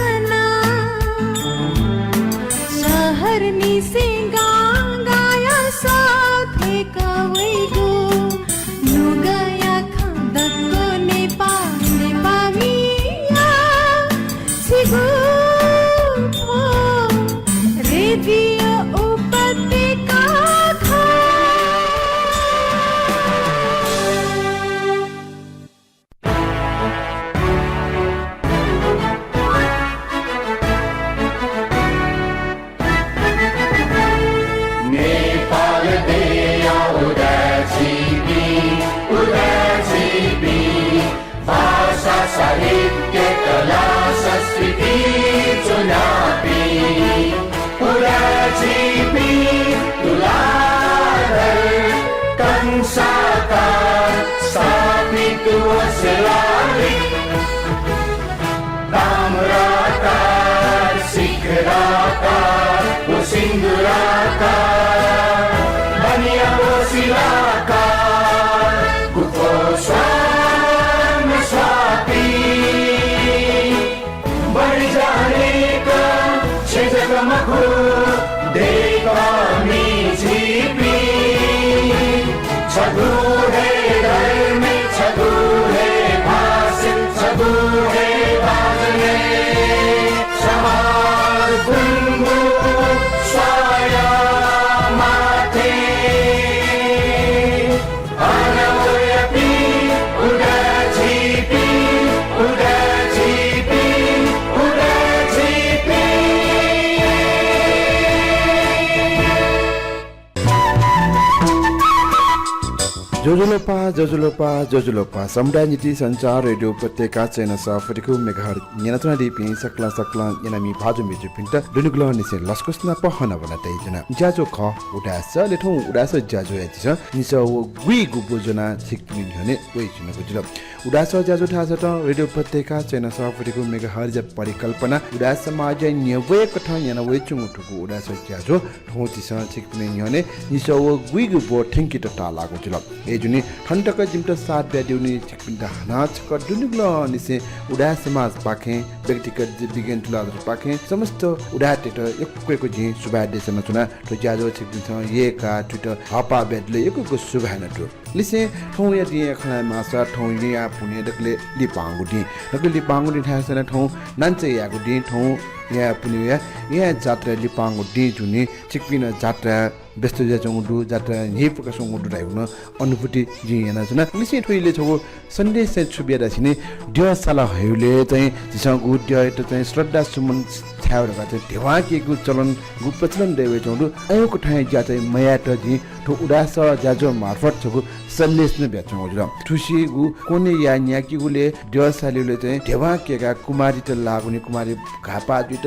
छना सहरनी से गाया साथे कवैगो नुगया खदको नेपामिया सिगो रेडियो उपत्यका साहित्य कला संस्कृति चुनावी पुराजीवी तुलाधर कंसाकार स्थापित वसलालिक ताम्राकार शिखराकार सिंदूराकार बनिया शिलाकार कुपोषण स्वाति बढ़ जाने का जगमगु देखा जीपी छगु है घर में छगु है भाषण छगु है बाजने समाज गुंगु स्वाया माथे अनवयपी उड़ाजीपी उड़ाजीपी उड़ाजीपी जोजुलोपा समुदाय नीति संचार रेडियो उपत्यका चैन सफटिको मेगाहर यनतना दिपि सकला यनामी भाजु मेजु पिन्ट दुनुगुलो निसे लस्कुस्ना पहना बनातै जना ज्याजो ख उडास लेठौ उडास ज्याजो याछि छ निस गुइ गुबोजना छिकपिन हने ओइ जुन गुजुल उडास ज्याजो थास त रेडियो उपत्यका चैन सफटिको मेगाहर ज परिकल्पना उडास समाज न्यवय कथा यना वइ चुङुटुको उडास ज्याजो ठौति स छिकपिन हने निस गुइ गुबो ठेंकि त ताला गुजुल ए जुनि ठण्टक जिमट साथ ब्यादिउनी छिकपिन्दा नाच क दुनुगुलो निसे उडा समाज पाखे व्यक्तिगत विज्ञान तुलादर पाखे समस्त उडा टेट एकको जि सुभा देशन चुना त ज्याजो छिकपिन ये का ट्विटर हापा ब्यादले एकको सुभा न तो लिसे ठौ या दिए खना मासा ठौ या पुने दकले लिपांगुडी थासन ठौ नान्चे यागु दि ठौ या पुने या जात्रा लिपांगुडी जुनि छिकपिन जात्रा व्यस्त जंगुडु जात्रा हेपका संगुडु राइउन अनुभूति जियना छन लिसे ठोइले छगो सन्देश से छुबिया छिने ड्यसाला हयुले चाहिँ जिसंगु ड्य त चाहिँ श्रद्धा सुमन छाउरका चाहिँ ढेवाकेको चलन गुप्रचलन देवे चौडु अयोको ठाइ ज्या चाहिँ मया त जि ठो उडास ज्याजो मार्फत छगो सन्देश न ब्याचौ जुल ठुसी गु कोने या न्याकी गुले ड्यसालिले चाहिँ ढेवाकेका कुमारी त लागुने कुमारी घापा जुत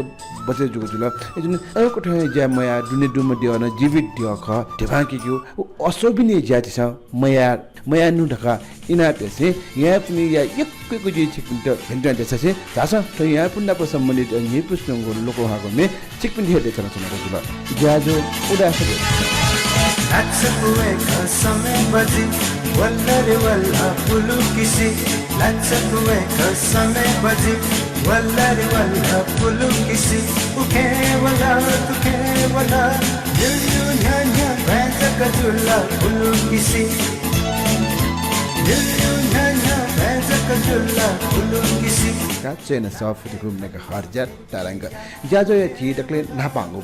बचे जुगु जुल एजुन अयोको ठाइ ज्या मया दुने दुम दिवन जीवित ख ढेवाकेको असोबिने ज्याति छ मया नु ढका इना तेसे यहाँ पनि या एकको जे छिकपिन त हेन्टा देछसे जास त यहाँ पुन्ना को सम्बन्धित नि पुष्णको लोको हाको मे छिकपिन हेर्दै छन जुल ज्याजो उडास लच्छकुए समय बजी वल्लरे वल्ला पुलु किसी लच्छकुए समय बजी वल्लरे वल्ला पुलु किसी उखे वला तुखे वला युयु न्या बैंज कजुला पुलु किसी युयु न्या बैंज कजुला पुलु किसी काचेन सफटिको मेगा हरजा तारंग ज्याजो या थि दक्ले नापांगो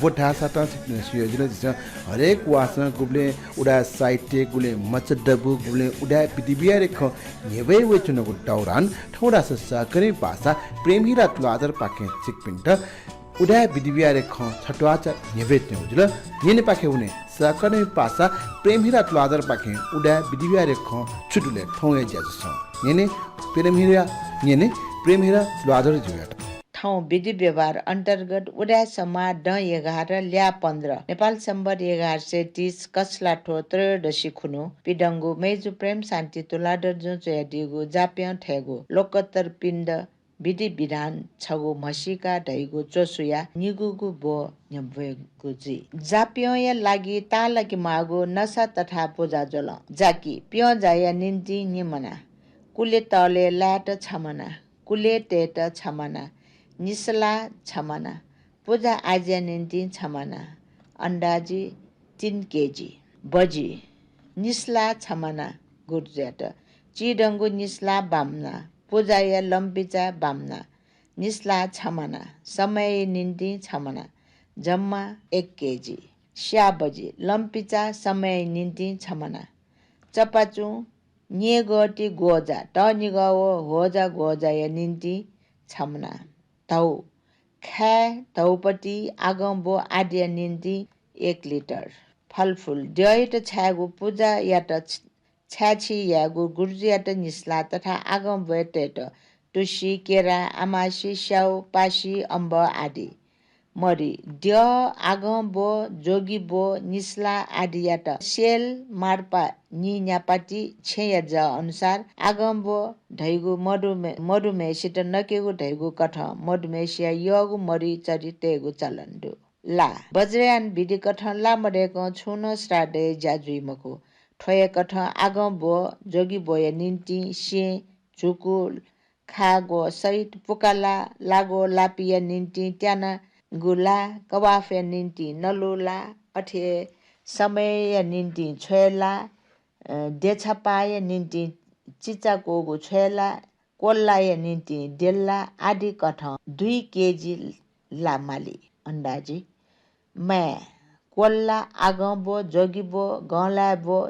बोटा साता सियोजना जिस हरेक वासन गुबले उडा साहित्य गुले मचडबु गुले उडा पृथ्वीया रेख नेबै वेचनको दौरान थोडा सा सकरी भाषा प्रेमी रात लादर पाखे चिकपिन्ट उडा पृथ्वीया रेख छटवाचा नेवेत्ने जुल नेने पाखे हुने सकरी भाषा प्रेमी रात लादर पाखे उडा पृथ्वीया रेख छुटुले ठौए ज्याजो छ नेने प्रेमिरा लादर जुयाट ठाउँ विधि व्यवहार अन्तर्गत उडा समाज ड 11 ल्या 15 नेपाल सम्बर 1130 कसलाठो त्रयोदशी खुनु पिडङ्गु मेजु प्रेम शान्ति तुलादर जो चयादिगु जाप्या ठेगु लोकत्तर पिण्ड विधि विधान छगु मसिका ढैगु चोसुया निगुगु बो न्यबेगु जी जाप्या या लागि तालकी मागु नसा तथा पूजा जोल जाकी पियो जाया निन्ती निमना कुले तले लाट छमना कुले टेट छमाना निसला छमाना पूजा आज्या निम्ति छमाना अन्डाजी 3 केजी बजी निस्ला छमाना गुर्ज्याट चिडङ्गु निस्ला बाम्ना पूजाया लम्पिचा बाम्ना निस्ला छमाना समय निम्ति छमाना जम्मा 1 केजी स्या बजी लम्पिचा समय निम्ति छमाना चपाचु निगटी गोजा टनिगव होजा गोजाया निम्ति छमना धौ ख्या धौपटी आगम्बो आदिया निम्ति 1 लिटर फलफुल ड्यट छ्यागु पूजा याट छ्याछि यागु गुर्जियाट निस्ला तथा आगम्बो टेट टुसी केरा आमासी स्याउ पासी अम्ब आदि मरी ड्य आगम्बो जोगिबो निस्ला आदियाट सेल मार्पा नि न्यापाटी छेयज अनुसार आगम्बो ढैगु मधुमेसित नकेगु ढैगु कठ मधुमेसिया यगु मरी चरी टेगु चलन्दु ला बज्रयान विधि कठ ला मडेको छुन श्राडे ज्याजुइमको ठोय कठ आगम्बो जोगिबोय निन्ति से झुकु खागो सहित पुकाला लागो लापिया निन्ति त्याना गुला कवाफे निन्ति नलुला अठे समय निन्ति छोयला देछपाय निन्ति चिचाकोगु छोयला कोल्लाय निन्ति डेल्ला आदि कठ 2 केजी लामाली अन्दाजी मै कोल्ला आगम्बो जोगिबो गलाबो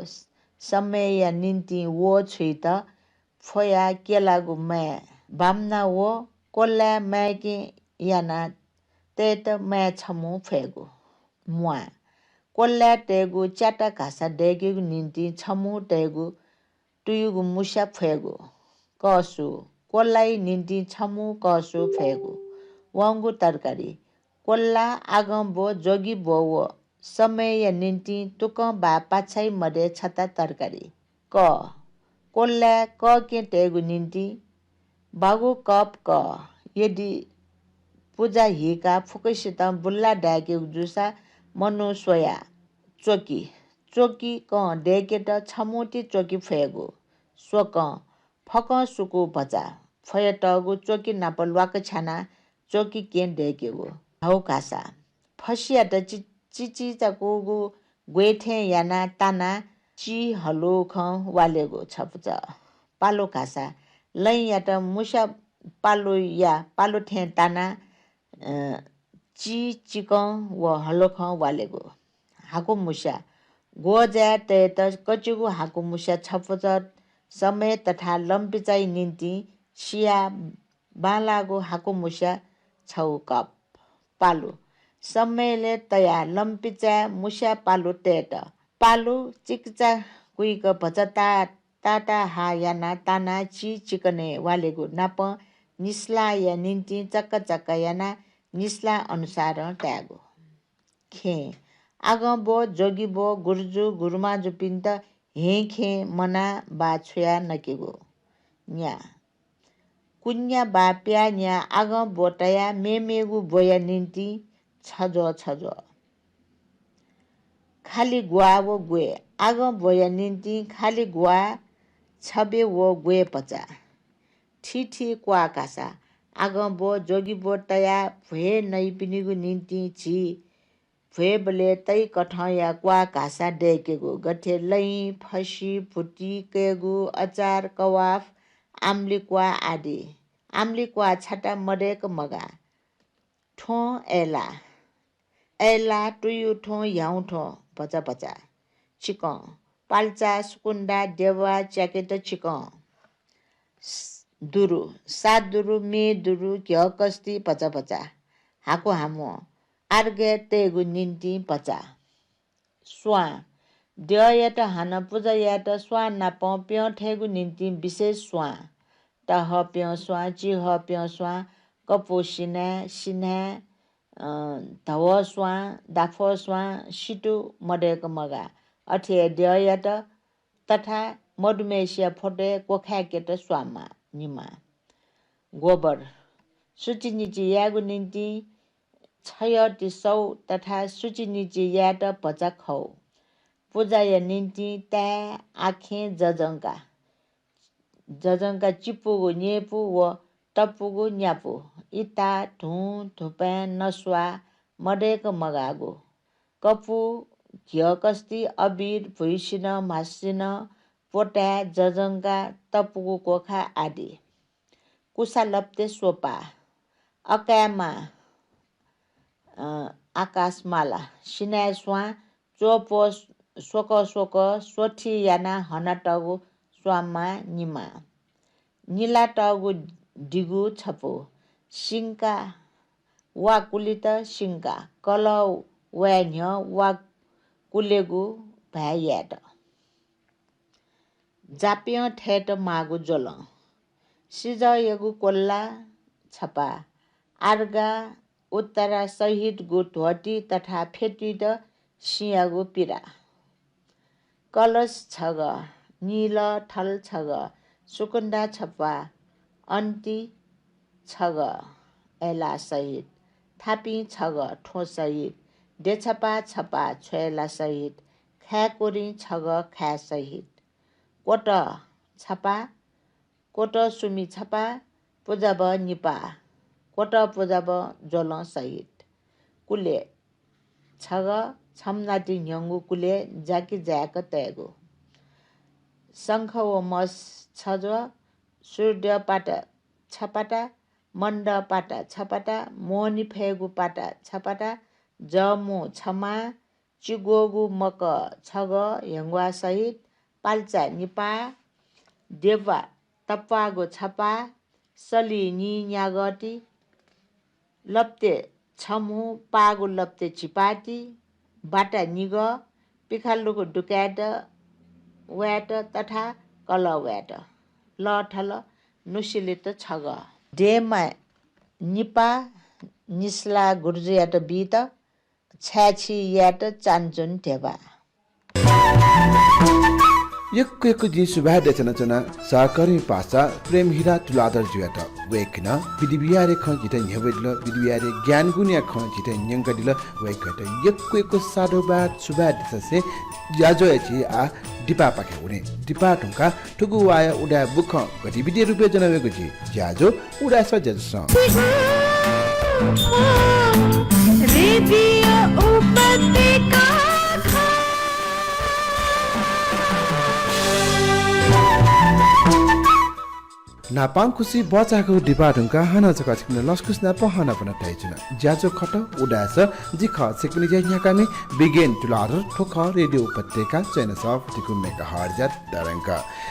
समय निन्ति वो छुइत फोया केलागु मै बाम्ना वो कोल्ला मैके याना तेत मै छमु फेगु मुआ कोल्ला टेगु च्याटा घाँसा डेगेगु निन्ति छमु टेगु टुयुगु मुसा फेगु कसु कोल्लाई निन्ति छमु कसु फेगु वंगु तरकारी कोल्ला आगम्बो जोगी बोवो समय निन्ति तुक बा पाछाई मडे छता तरकारी क कोल्ला क के टेगु निन्ति बागु कप क यदि पूजा हिका फुकैसित बुल्ला डाके जुसा मनु सोया चोकी क डेकेट छमुटी चोकी फेगु सोक फक सुकु भचा फयटगु चोकी नापल वाक छाना चोकी के डेकेगु हौ कासा फसियाट चिची चकुगु ग्वेठे याना ताना ची हलो ख वालेगु छपुच पालो कासा लै याट मुसा पालो या पालो ठे ताना ची चिक व हलो ख वालेगु हाको मुसा गोजा टेट कचुगु हाको मुसा छपुच समय तथा लम्पिचाइ निन्ति सिया बालागु हाको मुसा छौ कप पालु समयले तया लम्पिचा मुसा पालु टेट पालु चिकचा कुइक भचता ताता हा याना ताना ची चिकने वालेगु नाप निस्ला या निन्ति चक्क याना निस्ला अनुसार ट्यागु खे आगम्बो जोगिबो गुर्जु गुरुमाजु पिन्त हेखे मना बा छुया नकेगु न्या कुन्या बाप्या न्या आगम्बो टया मेमेगु बोया निन्ति छजो खाली गुवा वो गुए आगम्बोया निन्ति खाली गुवा छबे वो गुए पचा ठीठी क्वा कासा आगम्बो जोगिबो टया भे नै पिनिगु निन्ति छि भे बले तै कठया क्वा कासा डेकेगु गठे लै फसी फुटी केगु अचार कवाफ आम्ली क्वा आदि आम्ली क्वा छटा मडेक मगा ठो एला टुयु ठो याउ ठो पचा चिक पाल्चा सुकुन्डा देवा च्याकेट चिक दुरु सात दुरु मे दुरु घ्य कस्ती पचा हाको हामो आर्गे तेगु निन्ति पचा स्वा द्ययट हान पूजा याट स्वा नाप प्य ठेगु निन्ति विशेष स्वा तह प्य स्वा चिह प्य स्वा कपोसिना सिना धव स्वा दाफ स्वा सिटु मडेक मगा अठे द्ययट तथा मधुमेसिया फोटे कोख्याकेट स्वामा निमा गोबर सुचि निची यागु निन्ति 600 तथा सुचि निची याट पचा खौ पूजा या निन्ति ता आखे जजंका चिपुगु नेपु व टपुगु न्यापु इता धु धुपे नसुवा मडेक मगागु कपु घिय कस्ती अबिर भुइसिन मासिन पोट्या जजङ्गा तपुगु कोखा आदि कुसा लप्ते सोपा अकायामा आकाशमाला सिनाय स्वा चोपो सोक सोक सोठी याना हनटगु स्वामा निमा निला टगु डिगु छपो सिङ्का वा कुलित सिङ्का कल व्यान्य वा कुलेगु भ्यायाट जाप्य ठेट मागु जोल सिज यगु कोल्ला छपा आर्गा उत्तरा सहित गु ढोटी तथा फेटिद सियागु पिरा कलश छग नील ठल छग सुकुन्डा छपा अन्ती छग एला सहित थापी छग ठो सहित डेछपा छपा छोएला सहित ख्याकोरी छग ख्या सहित कोट छपा कोट सुमी छपा पुजब निपा कोट पुजब जोल सहित कुले छग छमनाटी न्यङ्गु कुले जाकी जाक तैगु शङ्ख व मस छज सूर्य पाटा छपाटा मण्ड पाटा छपाटा मोहनी फेगु पाटा छपाटा जमु छमा चिगोगु मक छग हेङ्वा सहित पाल्चा निपा देवा तप्पागु छपा सली नि न्यागटी लप्ते छमु पागु लप्ते चिपाटी बाटा निग पिखालुको डुक्याट व्याट तथा कल व्याट लठल नुसिलित छग डेमा निपा निस्ला गुर्जियाट बीत छ्याछि याट चान्चुन ढेबा यक्को यक्को जी सुभा देचना चना सहकारी पासा प्रेम हिरा तुलादर जुयाट वेकन बिदिबियारे ख जिते न्हेबेदिल बिदिबियारे ज्ञान गुनिया ख जिते न्यंगदिल वेकट यक्को यक्को साधोबा सुभा देचसे जाजो एची आ डिपा पाके उने डिपा टुका ठुगु वाया उडा बुख गतिविधि रुपे जनवेको जी जाजो उडा स जजस रेडियो उपत्यका नापाङ खुसी बचाको डिपाटुङका हाना चका छिक्न लस्कुस ना पहना पन थाइचुन ज्याजो खट उडास जिख छिक्ने ज्याकामी बिगेन तुलार ठोख रेडियो उपत्यका चैन सफ टिकु मेगा हर्ज तरंग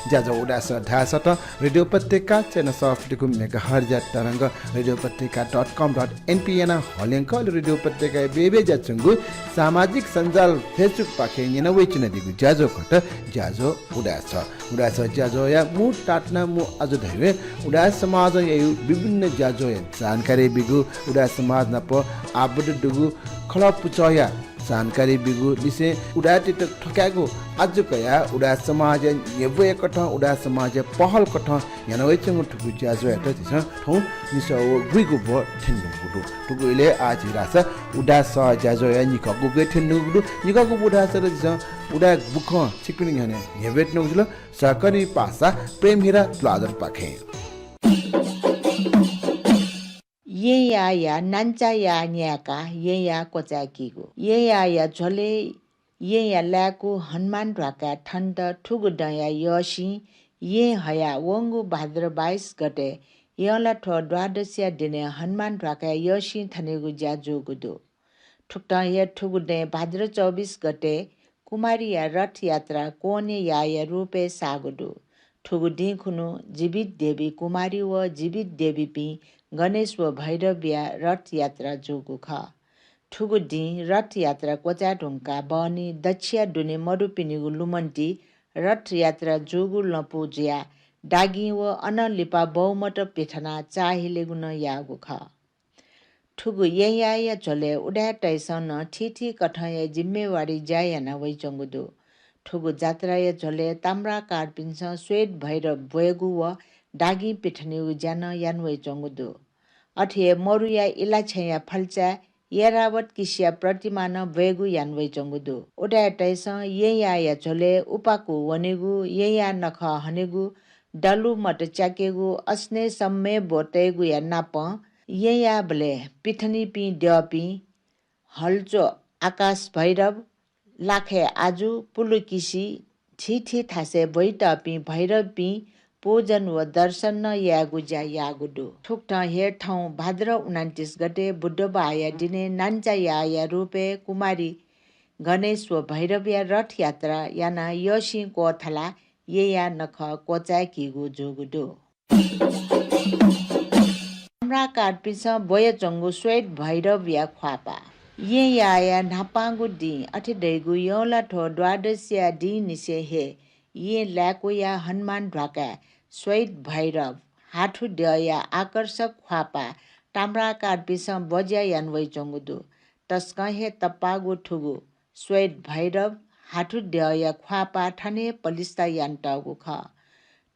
ज्याजो उडास ढासट रेडियो उपत्यका चैन सफ टिकु मेगा हर्ज तरंग रेडियो उपत्यका.com.np हलेंक रेडियो उपत्यका बेबे ज्याचुङगु सामाजिक सञ्जाल फेसबुक पाखे निना वेचिन दिगु ज्याजो खट ज्याजो उडास ज्याजो या मु टाटना मु आज धैवे उडा समाज यु विभिन्न ज्याजो जानकारी बिगु उडा समाज नप आबड दुगु खलप पुचया जानकारी बिगु दिसे उडा टिट ठक्यागु आज कया उडा समाज यबे कठ उडा समाज पहल कठ यानवे चंगु ठुगु ज्याजो एत दिस ठौ निस गुइगु भ ठिन्नु गुडु ठुगुले आज रास उडा स ज्याजो या निकगु गे ठिन्नु गुडु निकगु बुढा सर दिस उडा बुख छिकपिनि हने हेबेट नउजुल सहकारी पासा प्रेम हिरा लादर पाखे ये या नान्चा या न्याका ये या कोचाकीगु ये या झोले ये या ल्याकु हनुमान ढाका ठण्ड ठुगु डया यसी ये हया वंगु भाद्र 22 गते यला ठो द्वादशिया दिने हनुमान ढाका यसी थनेगु ज्याजो गुदो ठुक्टा या ठुगु डे भाद्र 24 गते कुमारी या रथ यात्रा कोने या रूपे सागुदु ठुगु डी खुनु जीवित देवी कुमारी व जीवित देवी पि गणेश व भैरव्या रथ यात्रा जोगु ख ठुगु डी रथ यात्रा कोचा ढुङ्का बनी दक्षिया डुने मरुपिनिगु लुमन्टी रथ यात्रा जोगु लपुजिया डागी व अनलिपा बहुमत पेठना चाहिलेगु न यागु ख ठुगु या झोले उडा टैसन ठिठी कठय जिम्मेवारी जायना वइ चंगुदु ठुगु जात्रा या झोले ताम्रा कार्पिन्छ स्वेत भैरव बोयगु व डागी पिठनिगु जान यानवइ चंगुदु अठे मरुया इला छया फल्चा येरावत किसिया प्रतिमा न बोयगु यानवइ चंगुदु उडा टैस या झोले उपाकु वनेगु या नख हनेगु डलु मट च्याकेगु अस्ने सम्मे बोतेगु या नाप ये या बले पिथनी पी ड्यापी हल्चो आकाश भैरव लाखे आजु पुलुकिसी छिठी थासे बैटपी भैरवपी पूजन व दर्शन न यागु ज्या यागुडु ठुक्ट हेर ठाउँ भाद्र 29 गते बुद्धबाया दिने नान्चा या रूपे कुमारी गणेश व भैरविया रथ यात्रा याना यसी कोथला ये या नख कोचा किगु जोगुडु हमरा काटपिस बोय चंगु स्वेत भैरविया ख्वापा ये या नापांगु दी अठे दैगु योला ठो द्वादशिया दी निसे हे ये लाको या हनुमान ढ्वाका स्वेत भैरव हाठु दया आकर्षक ख्वापा ताम्रा काटपिस बज्या यानवै चंगुदु तस्क हे तपागु ठुगु स्वेत भैरव हाठु दया ख्वापा ठने पलिस्ता यान्टागु ख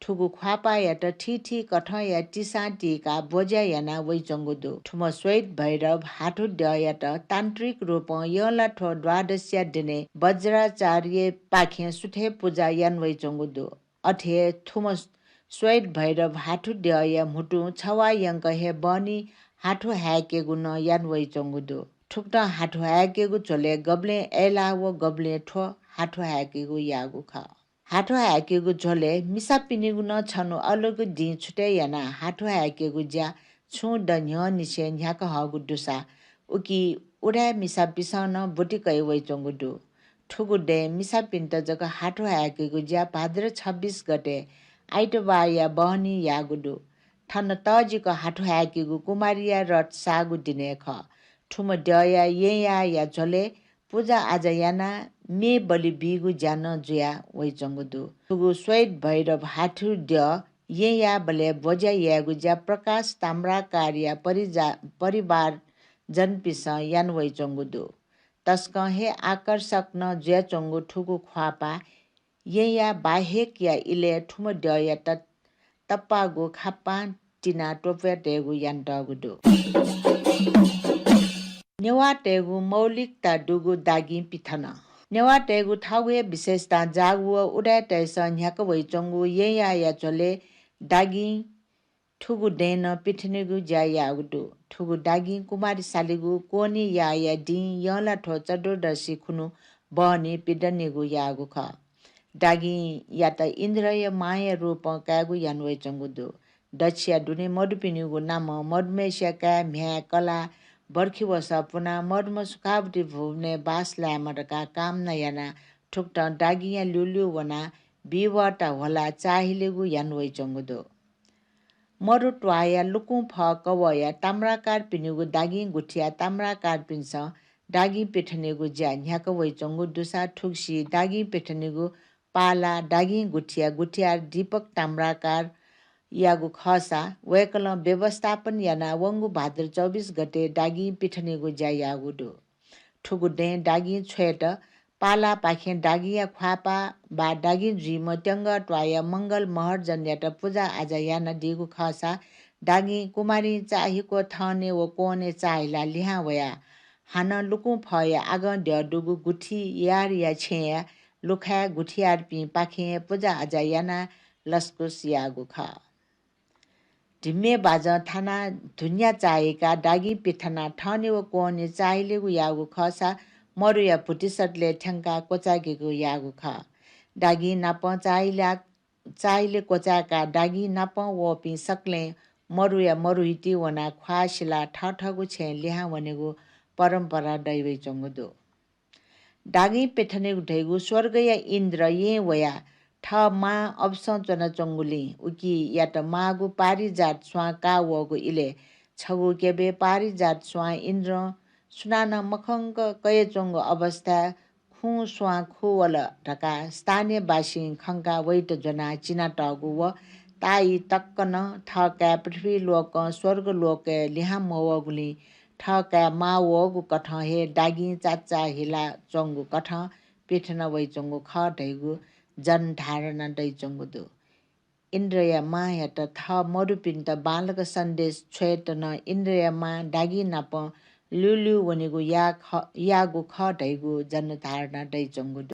ठुगु ख्वापा या त ठीठी कठ या टिसा टीका बोज्या याना वै चंगुदु ठुम स्वेत भैरव हाठु दया त तान्त्रिक रूप यला ठो द्वादश्या दिने वज्राचार्य पाखे सुठे पूजा यान वै चंगुदु अठे थुम स्वेत भैरव हाठु दया मुटु छवा यंक हे बनी हाठु हाके गुन यान वै चंगुदु ठुक्ट हाठु हाके गु चले गब्ले एला व गब्ले ठो हाठु हाके गु यागु ख हाठो हाकेगु झोले मिसा पिनेगु न छनु अलगु दि छुटे याना हाठो हाकेगु ज्या छु द न्य निसे न्याक हगु दुसा उकी उडा मिसा पिसन बुटी कै वै चंगुदु ठुगु दे मिसा पिन्त जक हाठो हाकेगु ज्या भाद्र 26 गते आइतबा या बहनी यागुदु थन तजिक हाठो हाकेगु कुमारिया रथ सागु दिने ख ठुम दया ये या झोले पूजा आज याना मे बलि बिगु ज्यान जुया वै चंगुदु ठुगु स्वेत भैरव हाठु द ये या बले बोज्या यागु ज्या प्रकाश ताम्रा कार्य परिवार जनपिस यान वै चंगुदु तस्क हे आकर्षक न ज्या चंगु ठुगु ख्वापा ये या बाहेक या इले ठुम दया त तपागु खापा टिना टोपे टेगु यान दगुदु नेवा टेगु मौलिकता दुगु दागी पिथन नेवा टेगु ठाउए विशेषता जागु उडा तैस न्याक वै चंगु ये या चले दागी ठुगु देन पिथनेगु ज्या यागुदु ठुगु दागी कुमारी सालिगु कोनी या डी यला ठो चडोदशी खुनु बहनी पिडनेगु यागु ख दागी या त इन्द्रय माया रूप कागु यानवै चंगुदु दक्षिया दुने मडुपिनिगु नाम मडमेश्या का म्या कला बर्खी वसा पुना मर्म सुखावटी भुवने बास ल्यामरका काम नयाना ठुक्ट डागिया लुलु वना बिवटा होला चाहिलेगु यानवै चंगुदो मरु ट्वाया लुकु फ कवया ताम्राकार पिनुगु दागी गुठिया ताम्राकार पिन्स दागी पेठनेगु ज्या न्याक वै चंगु दुसा ठुक्सी दागी पेठनेगु पाला दागी गुठिया दीपक ताम्राकार यागु खसा वैकल व्यवस्थापन याना वंगु भाद्र 24 गते डागी पिठनेगु ज्या यागुदु ठुगु दे डागी छेट पाला पाखे डागिया ख्वापा बा डागी जुइम ट्यंग ट्वाया मंगल महर जन्याट पूजा आज याना दिगु खसा डागी कुमारी चाहिको थने व कोने चाहिला लिहा वया हान लुकु फया आग ड्याडुगु गुठी यार या छेया लुखा गुठियार पि पाखे पूजा आज याना लस्कुस यागु ख ढिम्मे बाज थाना धुन्या चाहेका डागी पिथना ठने व कोने चाहिलेगु यागु खसा मरुया फुटिसटले ठ्याङ्का कोचाकेको यागु ख डागी नाप चाहिले कोचाका डागी नाप व पि सक्ले मरुया मरुहिटी वना ख्वासिला ठठगु छे लिहा वनेगु परम्परा दैवै चंगुदो डागी पेठनेगु ढैगु स्वर्गया इन्द्र ये वया ठ मा अवसं चना चंगुली उकी या त मागु पारिजात स्वा का वगु इले छगु केबे पारिजात स्वा इन्द्र सुनाना मखंक कय चंगु अवस्था खु स्वा खुवल ढका स्थानीय बासी खंका वैट जना चिना टगु व ताई तक्कन ठका पृथ्वी लोक स्वर्ग लोक लिहा मवगुली ठका मा वगु कठ हे डागी चाचा हिला चंगु कठ पिठन वै चंगु ख ढैगु जन धारणा दै चंगुदु इन्द्रया माया त थ मरुपिन्त बालक सन्देश छेत न इन्द्रया मा डागी नाप लुलु वनेगु यागु ख ढैगु जन धारणा दै चंगुदु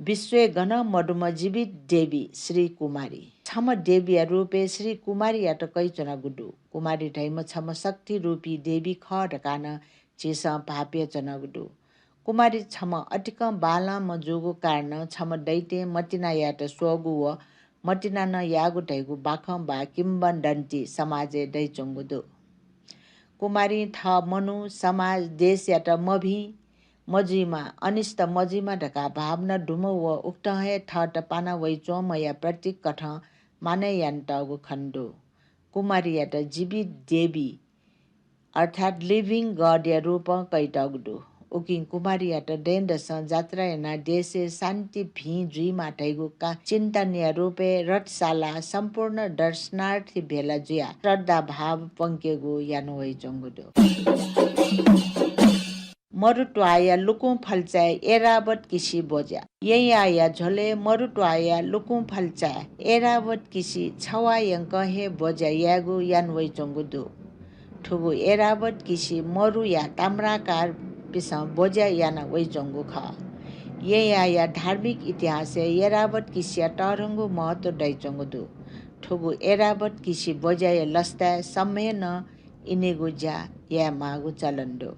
विश्व घन मडुम जीवित देवी श्री कुमारी छम देविया रूपे श्री कुमारी याट कैचना गुडु कुमारी ढैम छम शक्ति रूपी देवी ख ढकान चेस भाप्य चना गुडु कुमारी छम अटिक बाला म जोगो कारण छम दैते मटिना याट स्वगु व मटिना न यागु ढैगु बाख बा किम्बन डन्टी समाजे दैचंगुदु कुमारी थ मनु समाज देश याट मभि मजिमा अनिष्ट मजिमा ढका भावना ढुम व उक्त है ठट पाना वै चोमया प्रतीक कठ माने यान्टगु खण्डु कुमारी याट जीवित देवी अर्थात् लिभिङ गड या रूप कैटगडु उकिङ कुमारी याट डेन्डस जात्रा याना देशे शान्ति भी जुई माटैगु का चिन्तनीय रूपे रटशाला सम्पूर्ण दर्शनार्थी भेला जुया श्रद्धा भाव पंकेगु यानो वै चंगुदु मरुटवाया लुकुम फल्चाय एरावत किसी बोजा यही आया झोले मरुटवाया लुकुम फल्चाय एरावत किसी छवा यंक हे बोजा यागु यान वै चंगुदु ठुगु एरावत किसी मरु या ताम्राकार पिसा बोजा याना वै चंगु ख यही आया धार्मिक इतिहास एरावत किसी टरंगु महत्व दै चंगुदु ठुगु एरावत किसी बोजा या लस्ता समय न इनेगु जा या मागु चलन्दो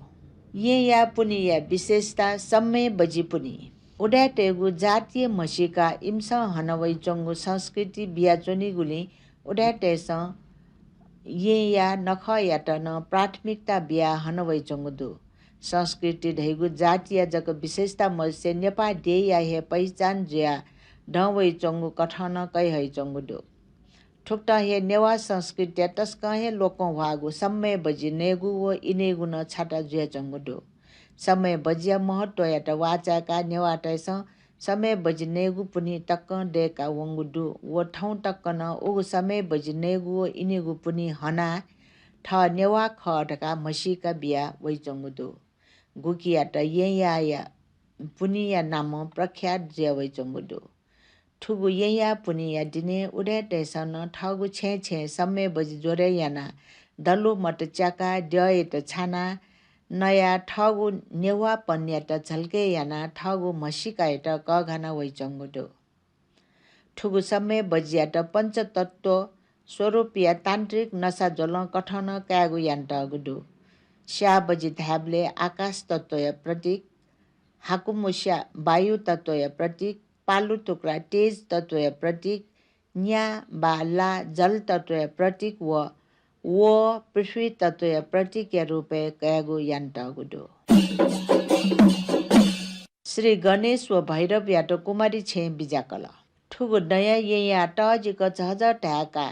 ये या पुनि या विशेषता समय बजी पुनि उड्याटेगु जातीय मसीका इम्स हनवै चंगु संस्कृति बियाचोनी गुली उड्याटेस ये या नख याट न प्राथमिकता बिया हनवै चंगुदु संस्कृति ढैगु जातीय जक विशेषता मसे नेपा दे या हे पहिचान ज्या ढवै चंगु कठन कै है चंगुदु ठुक्टा हे नेवा संस्कृति तस्क हे लोकों वागु समय बजी नेगु व इनेगु न छाटा जुया चंगुदु समय बजिया महत्व याट वाचा का नेवा टैस समय बजी नेगु पुनि टक्क डेका वंगुदु व ठौ टक्क न उगु समय बजी नेगु व इनेगु पुनि हना ठ नेवा ख ढका मसीका बिया वै चंगुदु गुकी याट या पुनि या नाम प्रख्यात ज्या वै चंगुदु ठुगु या पुनि या दिने उडे टेसन ठगु छे समय बजी जोरे याना दलु मट च्याका ड्यत छाना नया ठगु नेवा पन्या त झल्के याना ठगु मसिका एट क घना वै चंगुदु ठुगु समय बजिया त पंचतत्व स्वरूप या तान्त्रिक नसा जल कठन क्यागु यान्ट गुदु स्या बजी धाबले आकाश तत्व या प्रतीक हाकुमुस्या वायु तत्व या प्रतीक पालु टुक्रा तेज तत्व या प्रतीक न्या बा ला जल तत्व या प्रतीक व पृथ्वी तत्व या प्रतीक या रूपे कयागु यान्ट गुदु श्री गणेश व भैरव याटो कुमारी छे बिजाकल ठुगु नयाँ या टजिक झझ ढाका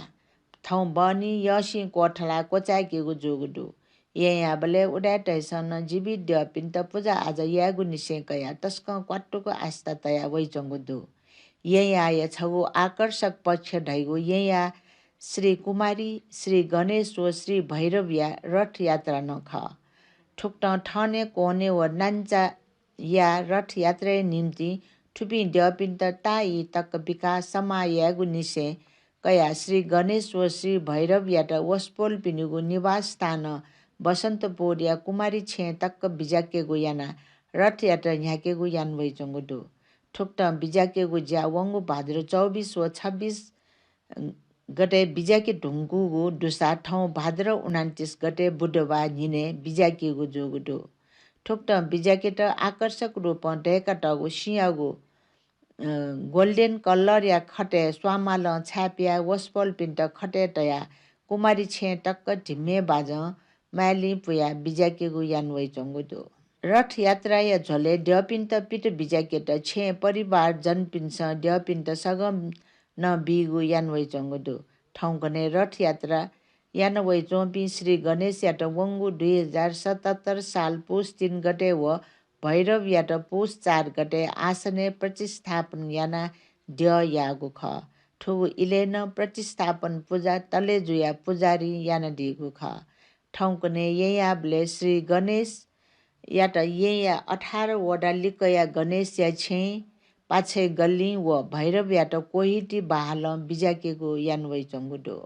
थौ बनी यसी कोठला कोचाकेगु जोगुदु यहाँ बले उडा टैसन जीवित ड्यपिन त पूजा आज यागु निसे कया तस्क क्वाट्टुको आस्था तया वै चंगुदु यहाँ आया छगु आकर्षक पक्ष ढैगु यहाँ श्री कुमारी श्री गणेश व श्री भैरव या रथ यात्रा न ख ठुक्ट ठने कोने व नान्चा या रथ यात्रा निम्ति ठुपी ड्यपिन त ताई तक विकास समा यागु निसे कया श्री गणेश व श्री भैरव याट वस्पोल पिनुगु निवास स्थान बसन्तपुर या कुमारी छे तक्क बिजाकेगु याना रथ यात्रा न्याकेगु यान वै चंगुदु ठुक्ट बिजाकेगु ज्या वंगु भाद्र 24 व 26 गते बिजाके ढुङ्गुगु दुसा ठौ भाद्र 29 गते बुधबार निने बिजाकेगु जोगुदु ठुक्ट बिजाके त आकर्षक रूप ढेका टगु सियागु गोल्डन कलर या खटे स्वामाल छापिया वस्पल पिन्ट खटे तया कुमारी छे टक्क ढिम्मे बाज माली पुया बिजाकेगु यान वै चंगुदु रथ यात्रा या झोले ड्यपिन्त पिट बिजाकेट छे परिवार जनपिन्स ड्यपिन्त सगम न बिगु यान वै चंगुदु ठौकने रथ यात्रा यान वै चोपी श्री गणेश याट वंगु 2077 साल पुस 3 गते व भैरव याट पुस 4 गते आसने प्रतिस्थापन याना ड्य यागु ख ठुगु इलेन प्रतिस्थापन पूजा तले जुया पुजारी याना दिगु ख ठौकने याबले श्री गणेश याट 18 वडा लिकया गणेश या छे पाछे गल्ली व भैरव याट कोहिटी बाहल बिजाकेगु यान वै चंगुदु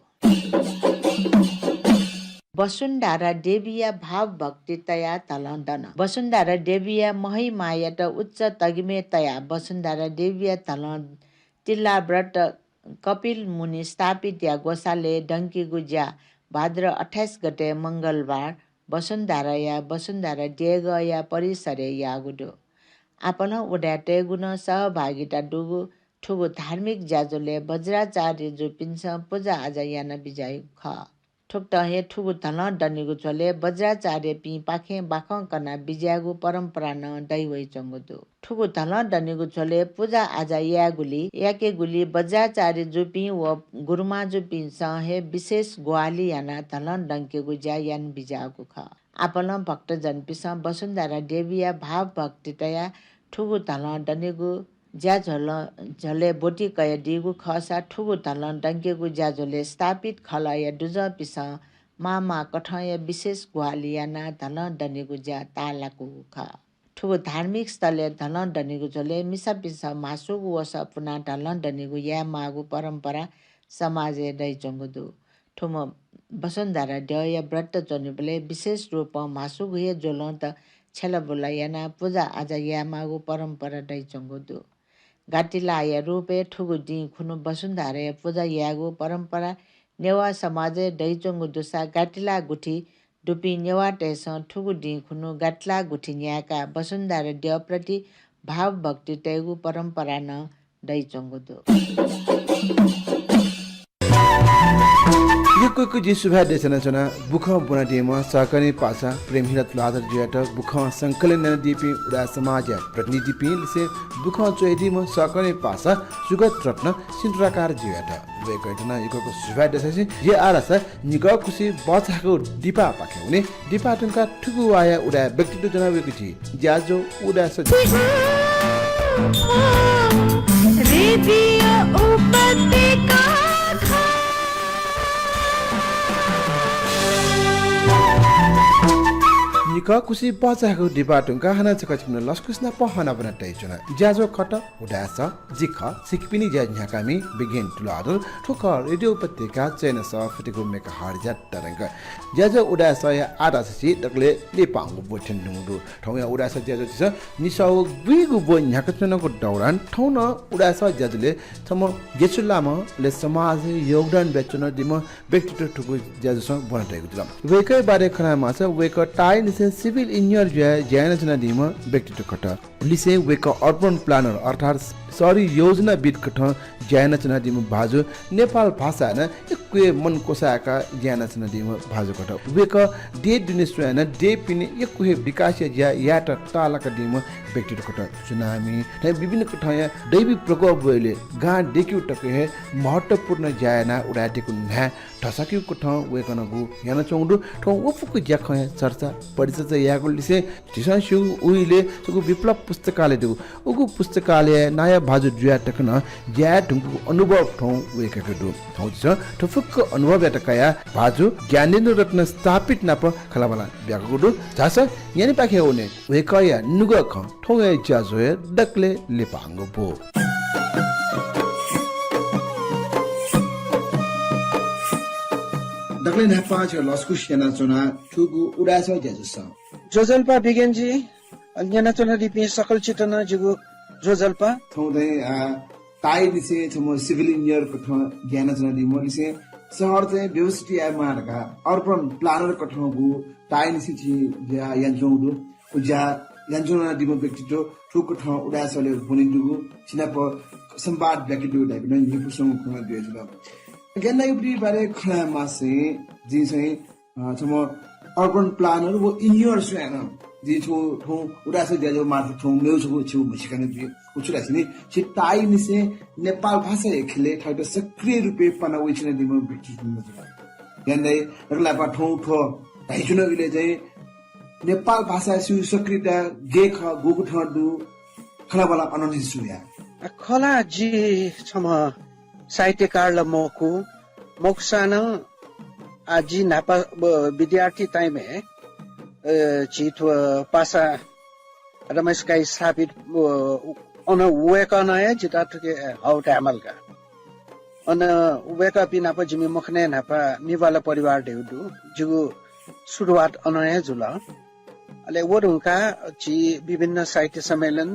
वसुन्धारा देविया भाव भक्ति तया तलन्दन वसुन्धारा देविया महिमाया त उच्च तगिमे तया वसुन्धारा देविया तलन तिल्ला व्रत कपिल मुनि स्थापित या गोसाले डङ्की गुज्या भाद्र 28 गते मंगलबार वसुन्धारा डेग या परिसरे यागुडो आपन उड्याटे गुण सहभागिता डुगु ठुगु धार्मिक जाजोले वज्राचार्य जो पिन्छ पूजा आज याना बिजाइ ख ठुक्ट हे ठुगु धन डनिगु चले वज्राचार्य पि पाखे बाख कना बिज्यागु परम्परा न दैवै चंगुदु ठुगु धन डनिगु चले पूजा आज यागुली याके गुली वज्राचार्य जुपि व गुरुमा जुपि हे विशेष ग्वाली याना धन डंकेगु ज्या यान बिजागु ख आपन भक्त जन पिस वसुन्धरा देविया भाव भक्ति तया ठुगु धन डनिगु ज्या झले बोटी कय दिगु खसा ठुगु धलन डङ्केगु ज्या झले स्थापित खलय दुज पिस मामा कठय विशेष ग्वालियाना धलन डनेगु ज्या तालाकु ख ठुगु धार्मिक स्थलले धलन डनेगु झले मिसा पिस मासुगु वस पुना धलन डनेगु या मागु परम्परा समाजे दै जंगुदु ठुम वसुन्धरा दय व्रत जनिबले विशेष रूप मासुगु हे जोलन्त छेला बोलायना पूजा आज या मागु परम्परा दै जंगुदु गाटिलाय रूपे ठुगु दि खुनु वसुन्धरा पूजा यागु परम्परा नेवा समाजे दैचंगु दुसा गाटिला गुठी डुपी नेवा टेस ठुगु दि खुनु गाटला गुठी न्याका वसुन्धरा देव प्रति भाव भक्ति तेगु परम्परा न दैचंगु दु युकुकु जी सुभा देशना चना बुख बुना देमा सहकारी पासा प्रेम हिरत लादर जियाट बुख संकलन न दिपि उडा समाज प्रतिनिधि पिल से बुख चोइदि म सहकारी पासा सुगत रत्न सिन्त्राकार जियाट वे कइटना युकुकु सुभा देशसे जे आरस निक खुसी बचाको दिपा पाखे हुने दिपा टंका ठुगु आया उडा व्यक्तित्व जनावेको थि ज्याजो उडा स रेडियो उपत्यका निक खुसी बचाको डिबाटुङका हाना चकचिन लस्कुसना पहना बना दैचना ज्याजो खट उडास जिख सिकपिनी ज्या झ्याकामी बिगिन तुलादल ठोक रेडियो उपत्यका चैन सफटिको मेका हार्जा तरंग ज्याजो उडास या आदासि दकले लेपाङगु बोठन नुदु ठौया उडास ज्याजो छ निसाउ बिगु बो झ्याकचनको दौरान ठौन उडास ज्याजोले थम गेचुलाम ले समाज योगदान बेचन दिम व्यक्तित्व ठुकु ज्याजो बना दैगु दिलम वेकै बारे खना मास वेक टाइ सिभिल इंजिनियर ज्यानचना दिम व्यक्तित्व खट लिसे वेक अर्बन प्लानर अर्थात् सरी योजनाविद खट ज्यानचना दिम भाजु नेपाल भाषा न एकवे मन कोसाका ज्यानचना दिम भाजु खट वेक डे दिनेश्वरन डे पिने एकवे विकास ज्या याट तालका दिम व्यक्तित्व खट सुनामी त विभिन्न कठया दैवी प्रकोप भइले गा डेक्यु टके महत्वपूर्ण ज्याना उडाटेको न्हा ठसक्यु कठ वेकनगु याना चौडु ठौ उफुक ज्याख चर्चा परिचय यागु लिसे जिसासु उइले सुगु विप्लव पुस्तकालय दु उगु पुस्तकालय नयाँ भाजु जुया टकन ज्या ढुंगु अनुभव ठौ वेकके दु ठौ छ ठफुक अनुभव याटकया भाजु ज्ञानेन्द्र रत्न स्थापित नाप खलाबला ब्यागु दु जास यानि पाखे होने वेकया नुग ख ठौ या ज्याजो डकले लेपांगो बो दगले न पाँच लस्कुस याना चुना ठुगु उडास ज्याजस जोजल्पा बिगेनजी अन्यना चुना दिपि सकल चितन जुगु जोजल्पा थौदै ताइ दिसे थमो सिभिल इंजिनियर कठ ज्ञान चुना दिमो दिसे शहर चाहिँ व्यवस्थित आइ मारका अर्पण प्लानर कठगु ताइ दिसे छि ज्या यान्जौदु उजा यान्जौना दिमो व्यक्तित्व ठुगु ठ उडासले बुनिन्दुगु छिनाप संवाद व्यक्तित्व दाइबन निपुसङ खुना दिएजुल ज्ञान युपी बारे खना मासे जी चाहिँ थमो अर्बन प्लानर वो इंजिनियर सुना जी छो ठो उडास ज्याजो मार्थ ठो मेउछको छु मसिकने दिए उछुलासिने छिटाइ निसे नेपाल भाषा एखले ठाउट सक्रिय रुपे पनाउछने दिमो बिटी दिमो यान्दै रगला पा ठो ठो दाइजुन विले चाहिँ नेपाल भाषा सु सक्रियता गेख गोगु ठडु खलाबला अननि सुया खला जी छम साहित्यकार ल मोक्सान आजी नापा विद्यार्थी टाइमे चित पासा रमेशकाई स्थापित अन वेकनय जिता ठुके हौट अमलका अन वेका पिनाप जिमी मखने नापा निवाला परिवार देउदु जुगु सुरुवात अनया जुल अले वरुङका जी विभिन्न साहित्य सम्मेलन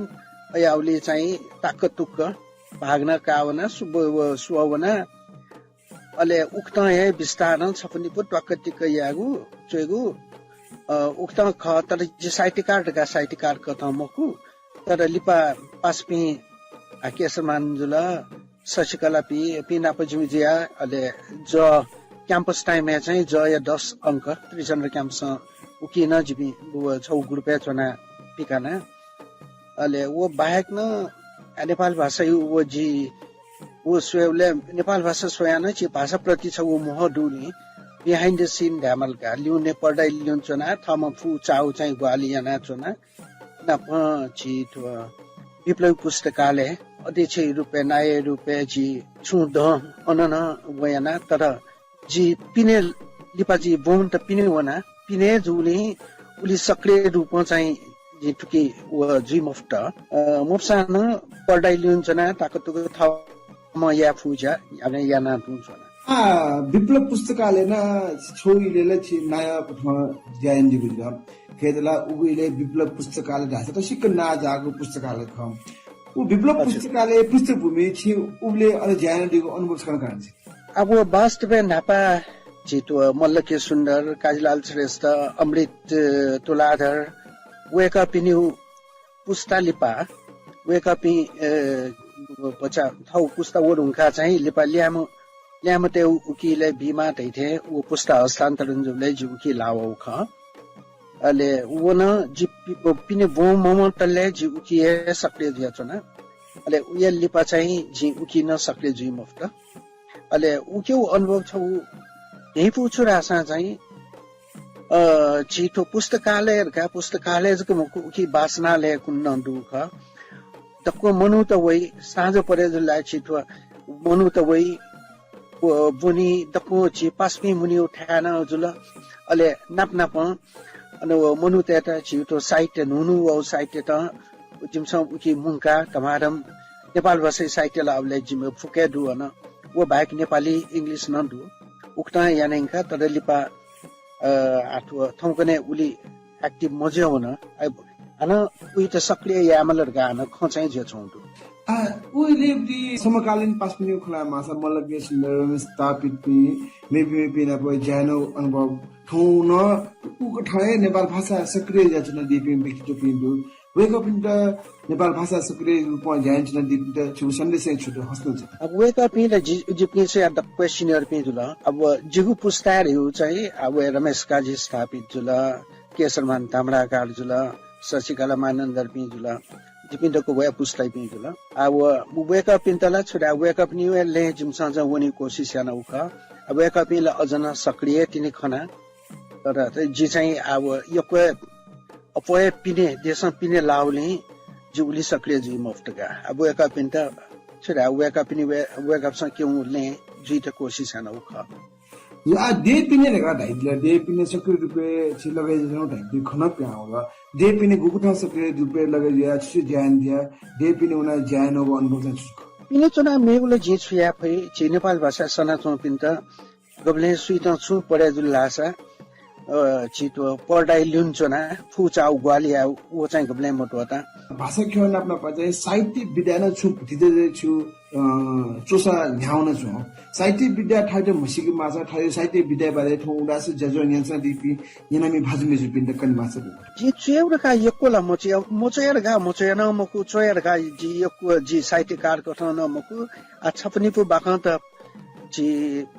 अयाउली चाहिँ ताकतुक भाग्न कावना सुवना अले उक्त हे विस्तार छपनिपु टक्कटिक यागु चेगु उक्त ख तर जे साहित्यकार कथमकु तर लिपा पास्पी केसमान जुल शशिकला पिना पजिमिजिया अले ज क्याम्पस टाइम चाहिँ ज या 10 अंक त्रिचन्द्र क्याम्पस उकिन जिबी छौ ग्रुपे चना पिकाना अले वो बाहेक न नेपाल भाषा वो जी वो स्वयंले नेपाल भाषा स्वयं छि भाषा प्रति छ वो मोह डुली बिहाइन्ड द सीन ढामलका ल्युने पढाइ ल्युन चना थम फु चाउ चाहिँ ग्वालियाना चना न प छि तो विप्लव पुस्तकालय अध्यक्ष रुपे नाय रुपे जी छु द अनन वयना तर जी पिने लिपाजी बोन त पिने वना पिने जुली उली सक्रिय रूपमा चाहिँ जी टुकी व जी मुफ्त मुफ्सान पढाइ ल्युन चना ताकतुक थ म या फुजा याने याना तुन्छना विप्लव पुस्तकालय न छोइले छि नयाँ ज्ञानजी गुजर खेदला उगुले विप्लव पुस्तकालय ढासे त सिक ना जागो पुस्तकालय खम उ विप्लव पुस्तकालय पृष्ठभूमि छि उले अले ज्ञानजीको अनुभव गर्न छ अब वास्तव नापा जितो मल्लके सुन्दर काजीलाल श्रेष्ठ अमृत तुलाधर वेका पिन्यु पुस्ता लिपा वेका पि पचा थौ पुस्ता वरुङका चाहिँ लिपा ल्यामते उकिले बिमा तैथे उ पुस्ता हस्तान्तरण जुले जुकी लावौ ख अले वना जि पिने बो मोम तले जि उकिए सक्रिय दिया चना अले उय लिपा चाहिँ जि उकिन सक्रिय जि मुफ्त अले उक्यो अनुभव छ यही पुछु रासा चाहिँ छिटो पुस्तकालयको मुखु उकी वासनालय कुन्न दुख तको मनु त वही साँझ परे जुलाई छिटो मनु त वही बुनी तको छि पास्मी मुनि उठान जुल अले नाप अन मनु त छिटो साहित्य नुनु औ साहित्य त जिमसम उकी मुंका तमारम नेपाल भाषा साहित्य लावले जिम फुके दु अन वो बाहेक नेपाली इंग्लिश न दु उक्ता यानेका तर लिपा आठो थौकने उली एक्टिभ मजे हुन अन उही त सक्रिय यामलर गान खचाइ जे छौंदु उहिले दि समकालीन पास्मियो खुला मासा मल्लके सुन्दर स्थापित पि मेबी न प ज्यानो अनुभव ठौन उको ठाए नेपाल भाषा सक्रिय जचना दिपि बिकितो पिन्दु वेकअप इन द नेपाल भाषा सक्रिय रूपमा ज्यान दिपि त छु सन्देश छुटो हस्नु छ अब वेकअप इन द जिपि से द क्वेश्चनर पि जुल अब जिगु पुस्तारहरु चाहिँ अब रमेश काजी स्थापित जुल केशरमान ताम्राकार जुल शशिकला मानन्दर पि जुल जिपिन्दको वया पुस्ताइ पि जुल अब वेकअप इन तला छोडा वेकअप न्यू ले जिमसँग वनी कोशिश याना उख अब वेकअप इन अजना सक्रिय तिनी खना तर जी चाहिँ अब यको अपोए पिने देशमा पिने लाउले जुली सक्रिय जी मुफ्तका अब वेकअप इन त छोडा वेकअप इन वेकअप सँग के उले जी त कोशिश याना उख या दे पिने लगा दाइले दे पिने सक्रिय रूपे छि लगे जनो दाइ खन प्याउला दे पिने गुकुठा सक्रिय रूपे लगे या छु ज्ञान दिया दे पिने उना ज्ञान हो अनुभव छ पिने चना मेगुले जे छुया फै छि नेपाल भाषा सनाचो पिन्त गबले सुइत छु पढे जुल लासा छिटो पढाइ ल्युन चना फुचाउ ग्वालिया ओ चाहिँ गबले मोटोता भाषा खेवन आफ्नो पजे साहित्य विद्यान छु दिदे छु चोसा न्याउन छु साहित्य विद्या ठाडे मसिकी माछा ठाडे साहित्य विद्या बारे ठौडा से जजो न्यासा दिपि यनामी भाजुमे जुपिन कन माछा जी चेउर का यकोला मोचेर गा मोचेन मकु चोयर गा जी यको जी साहित्यकार कथन मकु अच्छा पनि पु बाखा त जी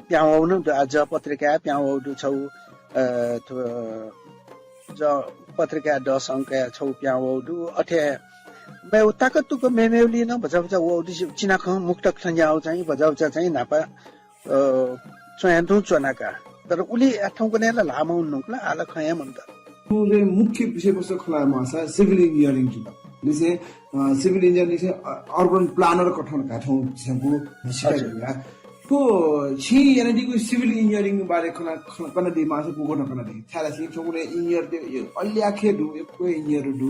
प्याउनु आज पत्रिका प्याउदु छौ ज पत्रिका 10 अंक छौ प्याउदु अथे मै ताकतुको मेमेउली न भजाउजा ओदि चिनाख मुक्तक संज्ञाउ चाहिँ भजाउजा चाहिँ नापा चयन्तु चनाका तर उली अठौको नेला लामो हुनुक्ला आला खया मन्त उले मुख्य विषयवस्तु खुलामा छ सिभिल इन्जिनियरिङ जुल लिसे सिभिल इन्जिनियरिङ से अर्बन प्लानर कठन काठौ छंगु सिकाइया तो छि यानी को सिभिल इन्जिनियरिङ बारे खना दि मासु पुगो नकना दि थाला छि छौले इन्जिनियर दे अल्ल्या खे दु एको इन्जिनियर दु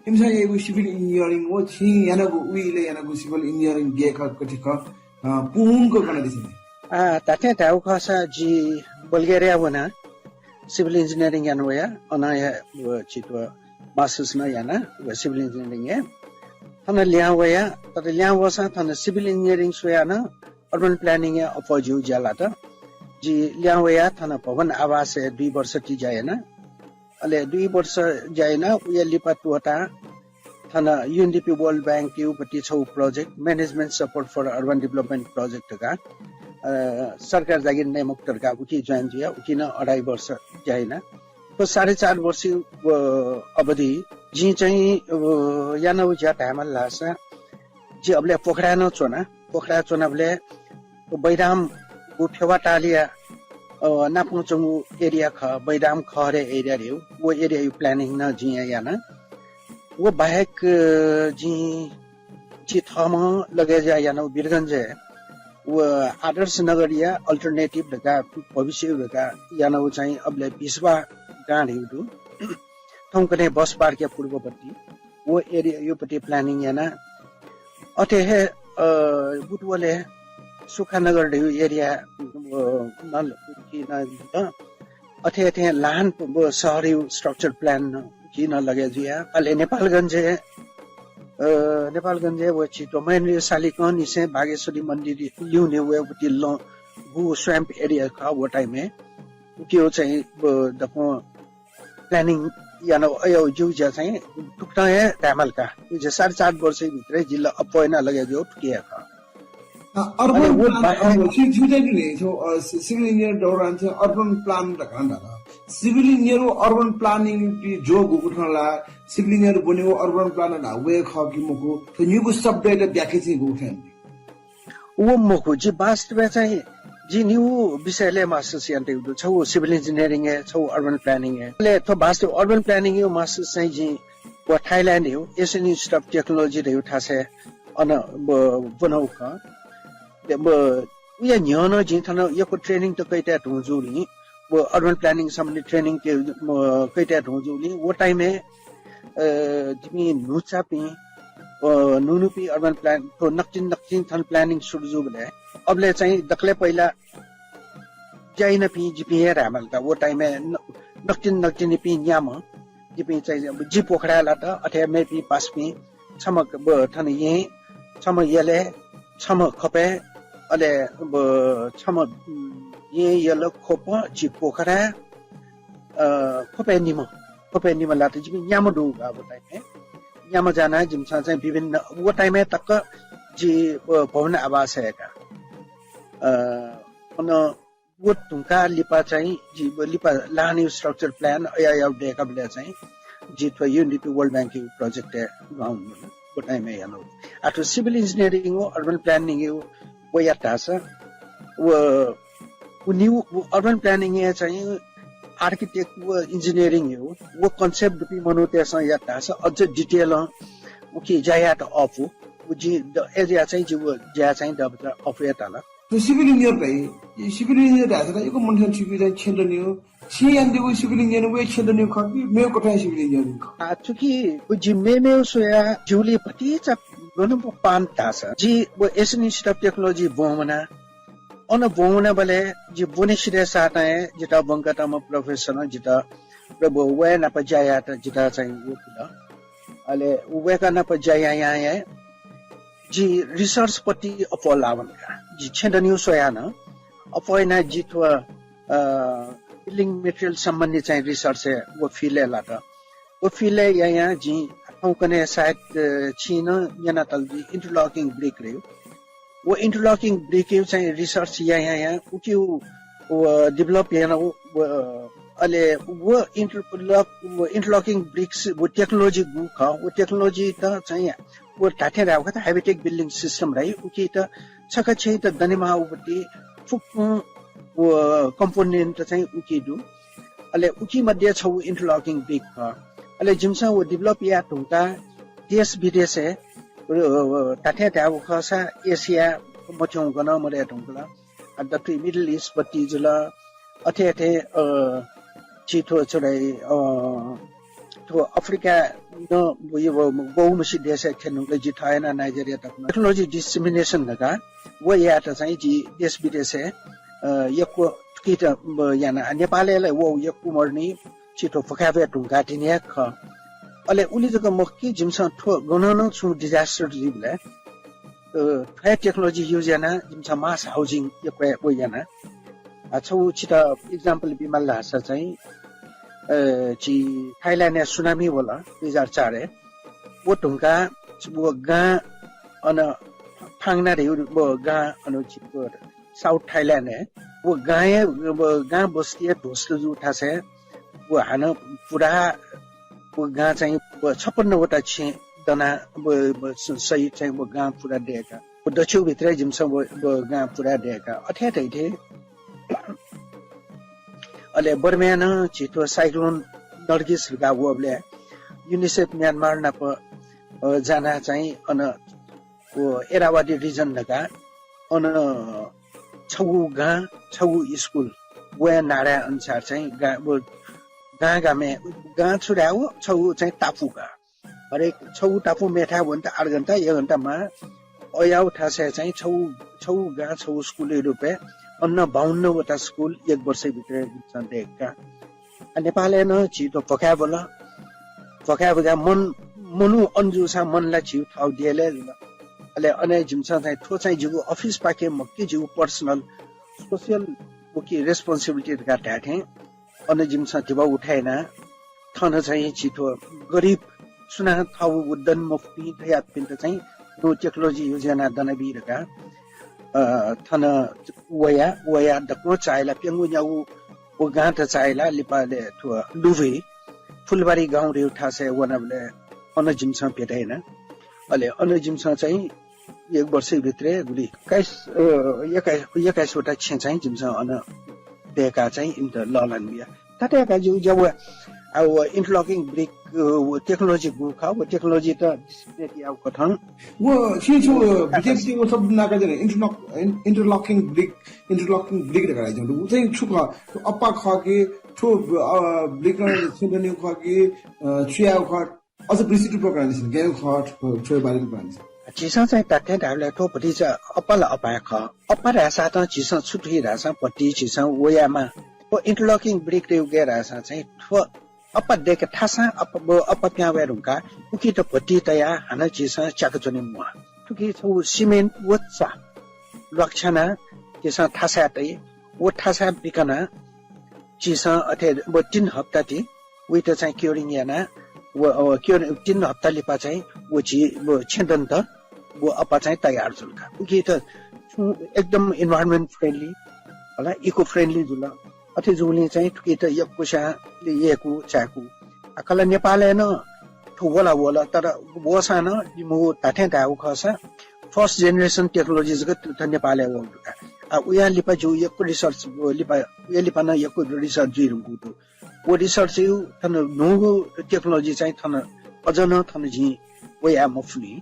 इमसा यो सिभिल इन्जिनियरिङ हो छि यानाको उइले यानाको सिभिल इन्जिनियरिङ गेख कठिक पुनको कना दि ताते ताउ खसा जी बल्गेरिया वना सिभिल इंजीनियरिंग याना वया अनाया चितो मास्टर्स न याना सिभिल इंजीनियरिंग है थाना लिया वया तर लिया वसा थाना सिभिल इंजीनियरिंग सोया न अर्बन प्लानिंग है अपोजिट जाला त जी लिया वया थाना भवन आवास है 2 वर्ष टी जाए ना अले 2 वर्ष जाए ना उया लिपा टुटा थाना यूएनडीपी वर्ल्ड बैंक के उपति छौ project management support for urban development project का सरकार जागिर ने मुक्तर का उकी जोइन जिया उकी न 2.5 वर्ष जाएन तो 4.5 वर्ष अवधि जी चाहिँ याना उजा टाइमल लासा जी अबले पोखरा न चोनाबले बैराम गुफेवा टालिया नापुचंगु एरिया ख बैराम खरे एरिया रे वो एरिया यु प्लानिंग न जिया याना वो बाहेक जी थमा लगे जा याना बिरगंज वो आदर्श नगरिया अल्टरनेटिभ ढका भविष्य ढका याना वो चाहिँ अबले बिस्वा गाँड हिउँदु थौकने बस पार्क पूर्वपट्टि वो एरिया योपट्टि प्लानिङ याना अथे हे बुटवले सुखानगर ढेउ एरिया नल कि न अथे लान शहरी स्ट्रक्चर प्लान कि न लगे जिया अले नेपालगञ्ज वो छिटो मैन सालिकन इसे बागेश्वरी मन्दिर ल्युने वे बुटी ल गु स्वैम्प एरिया का वो टाइम में के हो चाहिँ दपो प्लानिङ याना अयो जुजा चाहिँ टुक्टा है टाइमल का जो 4.5 वर्ष भित्रै जिल्ला अपयना लगे जो टुकिया का अर्बन प्लान सिभिल इंजीनियर दौरान चाहिँ अर्बन प्लान ढकान्दा सिभिल इंजीनियर अर्बन प्लानिङ पि जो गुठनला सिभिल इंजीनियर बन्यो अर्बन प्लान ना वे खकि मको तो न्युको शब्द ले व्याख्या चाहिँ गुठन वो मको जी वास्तव चाहिँ जी न्यू विषयले मास्टर्स यान्टे उदु छौ सिभिल इंजीनियरिंग है छौ अर्बन प्लानिङ है ले तो वास्तव अर्बन प्लानिङ यो मास्टर्स चाहिँ जी वो थाइल्यान्ड हो एशियन इंस्टीट्यूट अफ टेक्नोलोजी रे उठासे अन बनाउ का उया न्यन जी थन यको ट्रेनिङ त कैटा हुजुली वो अर्बन प्लानिङ सम्बन्धी ट्रेनिङ के कैटा हुजुली वो टाइम में जिमी नुचापी नुनुपी अर्बन प्लान तो नक्चिन थन प्लानिङ सुरु जुबले अबले चाहिँ दखले पहिला जाइन पी जिपी रामल का वो टाइम में नक्चिन पी न्याम जिपी चाहिँ जी पोखराला त अथे मे पी पास पी छमक थन ये छम यले छम खपे अले छम ये यल खोप जी पोखरा खोपे निम लाते जी न्याम डुगा वो टाइम में न्याम जाना जिमसा चाहिँ विभिन्न वो टाइम में तक जी भवन आवास है का वो तुमका लिपा चाहिँ जी लिपा लाने स्ट्रक्चर प्लान या डेका बले चाहिँ जी तो यूएनडीपी वर्ल्ड बैंक की प्रोजेक्ट है ग्राउंड वो टाइम में यानो आतो सिविल इंजीनियरिंग हो अर्बन प्लानिंग हो वो या तासा वो न्यू अर्बन प्लानिंग है चाहिँ आर्किटेक्ट वो इंजीनियरिंग हो वो कांसेप्ट भी मनोते स या तासा अझ डिटेल वो कि जाया त अफ वो जी एरिया चाहिँ जी वो ज्या चाहिँ द अफ या ताला तो सिभिल इंजीनियर राजरा यो मन्थन सिभिल छेन्दनियो छियान्देको सिभिल इंजीनियर वे छेन्दनियो खकि मेरो कोठा सिभिल इंजीनियर चुकी जी मे सोया जुली पति च गनु पान तास जी वो एशियन इंस्टीट्यूट अफ टेक्नोलॉजी बोमना अन बोमना बले जी बोने सिरे साता है जिता बंकता म प्रोफेसर जिता प्रभु वे न पजाया त जिता चाहिँ वो किला अले वे का न पजाया यहाँ है जी रिसर्च पति अपलावन का जी छेन्दनियो सोया न अपयना जी तो बिल्डिङ मटेरियल सम्बन्धी चाहिँ रिसर्च है वो फीले लाता वो फीले यहाँ जी औकने सायद छिन yana तल्दी इंटरलॉकिंग ब्रिक रह्यो वो इंटरलॉकिंग ब्रिक चाहिँ रिसर्च यहाँ उकी वो डेभलप यहाँ वो अले वो इंटरलॉकिंग ब्रिक्स वो टेक्नोलॉजी गु ख वो टेक्नोलॉजी त चाहिँ वो ठाठे रावका त हैबिटेक बिल्डिङ सिस्टम रही उकी त छका छै त दनेमा उपति फुक वो कंपोनेंट चाहिँ उकी दु अले उकी मध्ये छौ इंटरलॉकिंग ब्रिक ख अले जिमसा वो डेभलप या तुंका देश विदेश है ठाठे राव खसा एशिया मचौ गन मले तुंकला दक्षिण मिडल ईस्ट पति जुला अथे चितो चढाई तो अफ्रीका न यो बहुमुखी देश है खेल्नुले जिताएन नाइजेरिया तक टेक्नोलॉजी डिसेमिनेसन लगा वो या त चाहिँ जी देश विदेश है यको कि त याना नेपालीलाई वो यो कुमर्नी छिटो फकावे ढुङ्गा दिने ख अले उली जको मक्की जिमसा ठो गनन छु डिजास्टर लिबले फायर टेक्नोलोजी युज याना जिमसा मास हाउसिङ यो को याना छौ छिटा एक्जाम्पल बिमल लासा चाहिँ ची थाइल्यान्ड सुनामी होला 2004 है वो ढुङ्गा वो गा अन फाङ्ना रे वो गा अन छिटो साउथ थाइल्यान्ड है वो गाँ बस्ती ढोस्लो जो उठा से वो हान पुरा वो गाँ चाहिँ 56 वटा छे दना सही चाहिँ वो गाँ पुरा दिएका वो दक्षिण भित्र जिमसा वो गाँ पुरा दिएका अठ्याटै थे अले बर्मियान छिटो साइक्लोन नर्गिस गा वबले युनिसेफ म्यानमार न प जाना चाहिँ अन वो एरावादी रिजन लगा अन छौ स्कुल वे नारा अनुसार चाहिँ गामे गाँ छुडाओ छौ चाहिँ टापुका हरेक छौ टापु मेठा भन्छ 8 घण्टा 1 घण्टामा अया उठासे चाहिँ छौ गाँ छौ स्कुल रुपे अन्न 52 वटा स्कुल 1 वर्ष भित्र देखका नेपालले न छिटो फकाबला मनु अन्जुसा मनलाई छिउ ठाउँ दिएले अले अने जिमसा चाहिँ ठो चाहिँ जिगु अफिस पाके मक्की जिगु पर्सनल सोशल मुकी रेस्पोन्सिबिलिटी गाटा थे अने जिमसा दिबा उठाएन थन चाहिँ छिटो गरिब सुना थाउ उद्दन मुफ्ती थया पिन्त चाहिँ नो टेक्नोलोजी योजना दनबीरका थन वया दक्रो चाइला पेंगु न्याउ ओ गाँठ चाइला लिपाले ठो लुभे फुलबारी गाउँ रे उठासे वनबले अन जिमसा भेटाइन अले अन जिमसा चाहिँ 1 वर्ष भित्र गुली 21 वटा छे चाहिँ जिमसा अन देका चाहिँ इन द ललन बिया तटेका जो जब अब इंटरलॉकिंग ब्रिक टेक्नोलॉजी गु खा वो टेक्नोलॉजी त डिस्प्ले आउ कथन वो छिछु बिजेपी वो सब नाका जने इंटरलॉकिंग ब्रिक लगाइ जनु उ चाहिँ छुका अप्पा खके ठो ब्रिक सिन्डनी खके छिया ख अझ प्रिसिटी प्रोग्राम छ गेम खट छो बारे प्लान छ चिसा चाहिँ तटे डाले ठो पटी छ अप्पल अपा ख अप्पा रासा त चिसा छुटी रासा पटी चिसा ओयामा वो इंटरलॉकिंग ब्रिक रे गेरासा चाहिँ ठो अप्पा देख ठासा अप्पा क्या वेरुका उकी त पटी तया हाना चिसा चाकचने मुआ तुकी छौ सिमेन्ट वच्चा लक्षणा चिसा ठासा तै वो ठासा बिकना चिसा अथे 3 हप्ता ति वे त चाहिँ क्योरिङ याना वो क्योर 3 हप्ता लिपा चाहिँ वो छि वो छेदन त वो अप्पा चाहिँ तयार जुलका उकी त एकदम इन्भाइरोन्मेन्ट फ्रेन्डली होला इको फ्रेन्डली जुल अथे जुली चाहिँ तुकी त यकुसा लेको चाकु अकल नेपालले न ठोला तर बोसा न मु ताथे दाउ खसा फर्स्ट जेनेरेसन टेक्नोलॉजीज ग त नेपालले हो आ उया लिपा जो यको रिसर्च लिपा न यको रिसर्च जिरुगु तो वो रिसर्च यु थन नोगु टेक्नोलॉजी चाहिँ थन अजन थन जी वया मफनी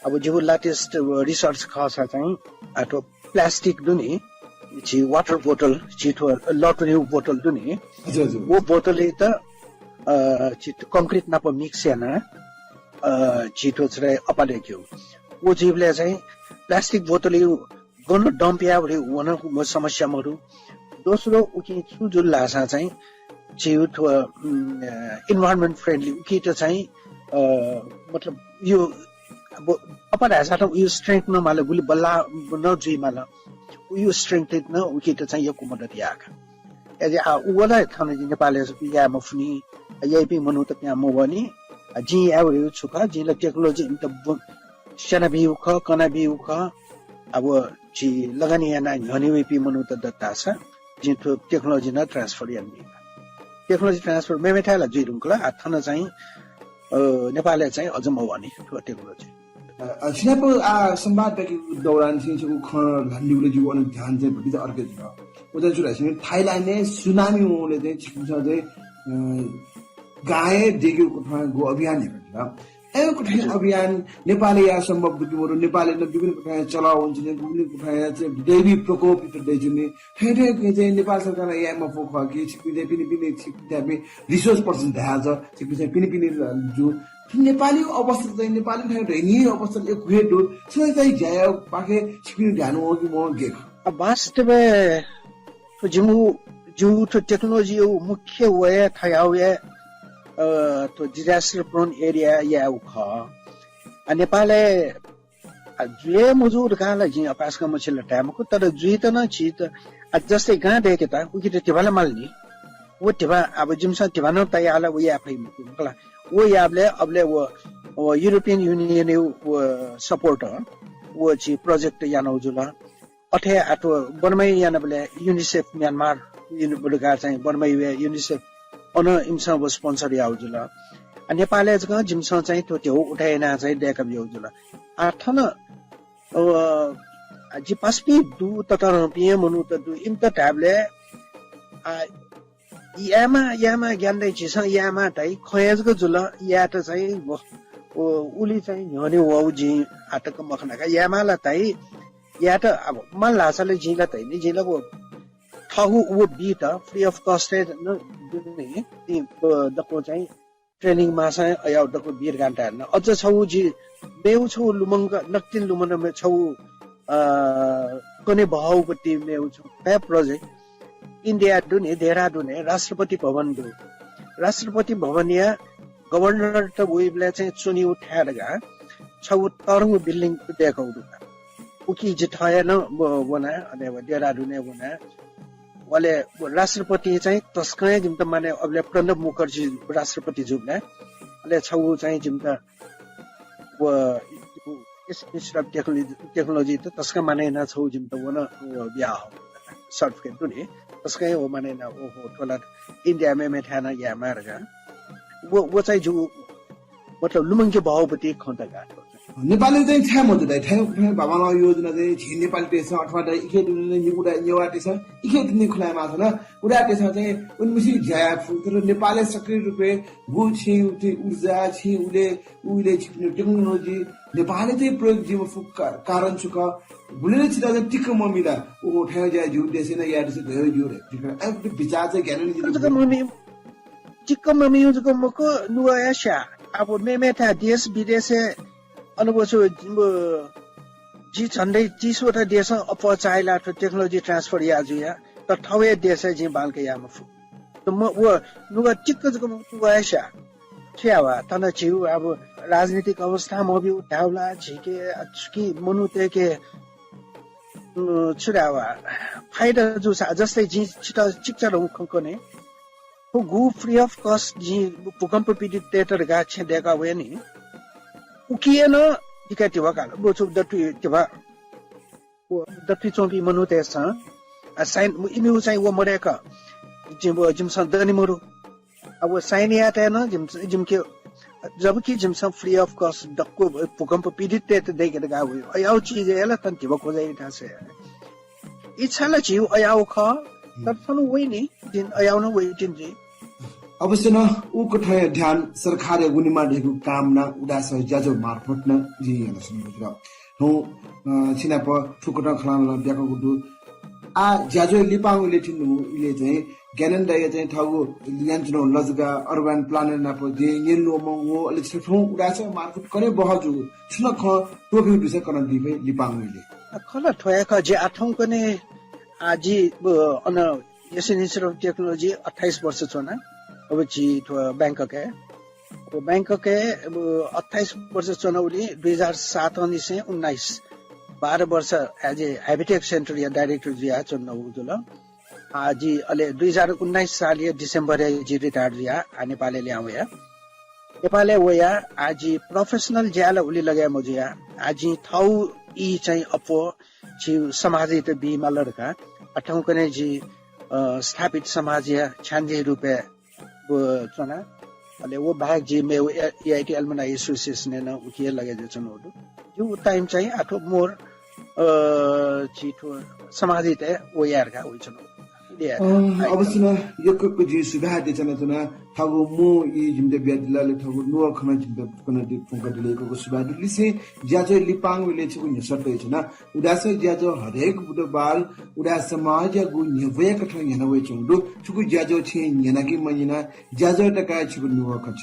अब जो लेटेस्ट रिसर्च खसा चाहिँ आटो प्लास्टिक दुनी छि वाटर बोतल छिटो लटरिउ बोतल दुनी वो बोतल त छिटो कंक्रीट नाप मिक्स याना छिटो छरे अपाले क्यौ वो जीवले चाहिँ प्लास्टिक बोतल यु गन डम्पिया भरि वनको समस्या मरु दोस्रो उकी छुजुल लासा चाहिँ छिटो इन्भाइरोन्मेन्ट फ्रेन्डली उकी त चाहिँ मतलब यो अब अपन हासा त यो स्ट्रेंथ न माले गुली बल्ला न जुइ माला यो स्ट्रेंथ न उकी त चाहिँ यो मदत याका एजे आ उला थाने नेपालले या मफनी यही मनु त त्यहाँ मोवनी जी एवरे छुका जी ल टेक्नोलॉजी त सना बिउ ख कना बिउ ख अब जी लगानी याना हनी पी मनु त दत्ता छ जी तो टेक्नोलॉजी न ट्रान्सफर यानी टेक्नोलॉजी ट्रान्सफर मेमेठाला जुइ रुङला थाना चाहिँ नेपालले चाहिँ अझ मोवनी तो टेक्नोलॉजी छिनापो आ संवाद बेकी दौरान चाहिँ उ ख लान्डीले जीव अनि ध्यान चाहिँ भति चाहिँ अर्कै छ उता जुरा चाहिँ थाइल्यान्डले सुनामी होले चाहिँ छिन्छ चाहिँ गाए डेगेको ठाउँ गो अभियान हेर्छ एको ठाउँ अभियान नेपालले या सम्भव दुकिमरो नेपालले न विभिन्न प्रकार चलाउ हुन्छ नि विभिन्न प्रकार चाहिँ दैवी प्रकोप त दैजुने हेडे चाहिँ नेपाल सरकारले यामा फोक कि छिपिले पिने छिपिले रिसोर्स पर्सन देखाछ छिपिले पिने जो नेपाली अवस्था चाहिँ नेपाली ठाउँ रेनी अवस्था एक हेड छ चाहिँ जाय पाके छिपिने ध्यान हो कि म गेक वास्तव में तो जो तो टेक्नोलॉजी मुख्य वे थायावे तो डिजास्टर प्रोन एरिया या उखा नेपाले जुए मजूर काला जी अपास का मछली टाइम को तर जुई त न छी त जस्तै गाँ देखे त उकि त टिभाले माल्नी वो टिभा अब जिमसा टिभा न तयाला वो याफै मुकला वो याबले अबले वो युरोपियन युनियन वो सपोर्ट वो ची प्रोजेक्ट यानो जुला अथे आतो बनमै यानबले यूनिसेफ म्यांमार युनिबुलगा चाहिँ बनमै यूनिसेफ अन इमसा वो स्पोन्सर याउ जुला नेपालले जगा जिमसा चाहिँ त्यो उठाएना चाहिँ देकब याउ जुला आठन जी पासपी दु ततर पिए मनु त दु इम त ट्याबले यामा ज्ञानदै छिस यामा तै खयजको जुल या त चाहिँ उली चाहिँ न्यने वाउ जी आटक मखनाका यामाला तै या त अब मन लासले जिला तै नि जिला को थाहु वो बी त फ्री अफ कस्ट न दिने दको चाहिँ ट्रेनिङ मा चाहिँ अया दको बिर गान्टा न अझ छौ जी बेउ छौ लुमंग नक्तिन लुमन मे छौ कने भाउपट्टि मेउ छौ पे प्रोजेक्ट इन्डिया दुने देहरादुन राष्ट्रपति भवन या गभर्नर त वेबले चाहिँ चुनी उठाएर गा छौ तरंग बिल्डिङ देखौ उकी जिठाए न बना अनि देहरादुन बना वाले राष्ट्रपति चाहिँ तस्कै जिम त माने अबले प्रणब मुखर्जी राष्ट्रपति जुबले अले छौ चाहिँ जिम त वो इन्स्टिट्युट अफ टेक्नोलोजी त तस्का माने न छौ जिम त वन बिया सर्टिफिकेट दुने तस्कै हो माने न ओ टोला इन्डिया में मेठाना या मारगा वो चाहिँ जो मतलब लुमंगे भावपति खन्ता गाठ नेपाली चाहिँ छ्या मजुदाइ थाय बाबाला योजना चाहिँ झि नेपाली देश अथवा त इखे दिने निगुडा नेवाटे छ इखे दिने खुलामा छ न उडा देश चाहिँ उनमिसी ज्या फुतर नेपालले सक्रिय रूपले गुछि उति ऊर्जा छि उले छिप्ने टेक्नोलोजी नेपालले चाहिँ प्रयोग जीव कारण सुक बुलेले छिदा चाहिँ टिक ममिला ओ थाय ज्या जु देश न या देश भयो जु रे टिक विचार चाहिँ ज्ञानले ममी टिक ममी जुको मको नुया शा अब मेमेथा देश विदेश अनुभव जी झन्डै 30 वटा देश अपचाइला टेक्नोलोजी ट्रान्सफर या जुया त ठवे देश जी बालके यामा फु त म वो नुगा टिक्क जको वयसा छ्यावा तना छिउ अब राजनीतिक अवस्था म भी उठाउला झिके कि मनुते के छुरावा फाइदा जो जस्तै जी छिटा चिक्चा रौ खने हो गु फ्री अफ कस्ट जी भूकम्प पीडित टेटर गा छ देका वे नि उकिएन इकाटिवा काल बोचु दटिवा वो दटि चोपी मनुते छ साइन इमिउ चाहिँ वो मरेका जिम सदनी मरु अब साइन या त न जिम के जबकि जिम सब फ्री अफ कस्ट दक्को भूकम्प पीडित टेट देके गा वे अयाउ चीज एला तन्तिवा खोजाइ थासे इच्छाला छिउ अयाउ ख तत्फनु वइ नि दिन अयाउ न वइ दिन जी अवश्य न उकठय ध्यान सरकार गुनिमा ढेगु कामना उदास ज्याजो मार्फत न जी हेर्न सुन्नु हो छिनाप ठुकट खलामला ब्याको गुडु आ ज्याजो लिपाङ लेठिनु इले चाहिँ ज्ञानेन्द्र चाहिँ ठगु लियान्चनो लजगा अर्बन प्लानर नाप जे येलो मंगो अलि छठौ उदास मार्फत करे बहजु छुन ख टोपी दुसे करन दिबे लिपाङ इले खला ठया ख जे आठौं कने आजी अन एशियन इन्स्टिट्युट अफ टेक्नोलोजी 28 वर्ष छना अब जी बैंकॉक है वो बैंकॉक है 28 वर्ष चुनावली 2007 से 19 12 वर्ष एज ए हैबिटेट सेंटर या डायरेक्टर जी आ चुनाव जुल आज अले 2019 साल ये दिसंबर जी रिटायर जिया नेपालले ल्याउ या नेपालले वो या आज प्रोफेशनल ज्याला उली लगे मुजिया आज थौ ई चाहिँ अपो जी समाजित बी मलरका अठौं कने जी स्थापित समाज या 96 रुपैयाँ वो चना अले वो भाग जी में वो एआईटी एलमनाई एसोसिएशन ने ना उकिए लगे जो चनोडु जो टाइम चाहिए आठो मोर चीठो समाजित है वो यार का वो चनो अवश्य न यको जी सुधा दे चना चना थागो मु इ जिमदे ब्यादिलाले थागो नो खना जिमदे कना दि फंका दिलेको सुधा दिलिसे ज्याजो लिपाङ विले छ कुन सटै छ न उदास ज्याजो हरेक बुधबार उदास समाज गु न्यवे कथा यना वे चंदु छुकु ज्याजो छ यना कि मनिना ज्याजो टका छ कुन नो खछ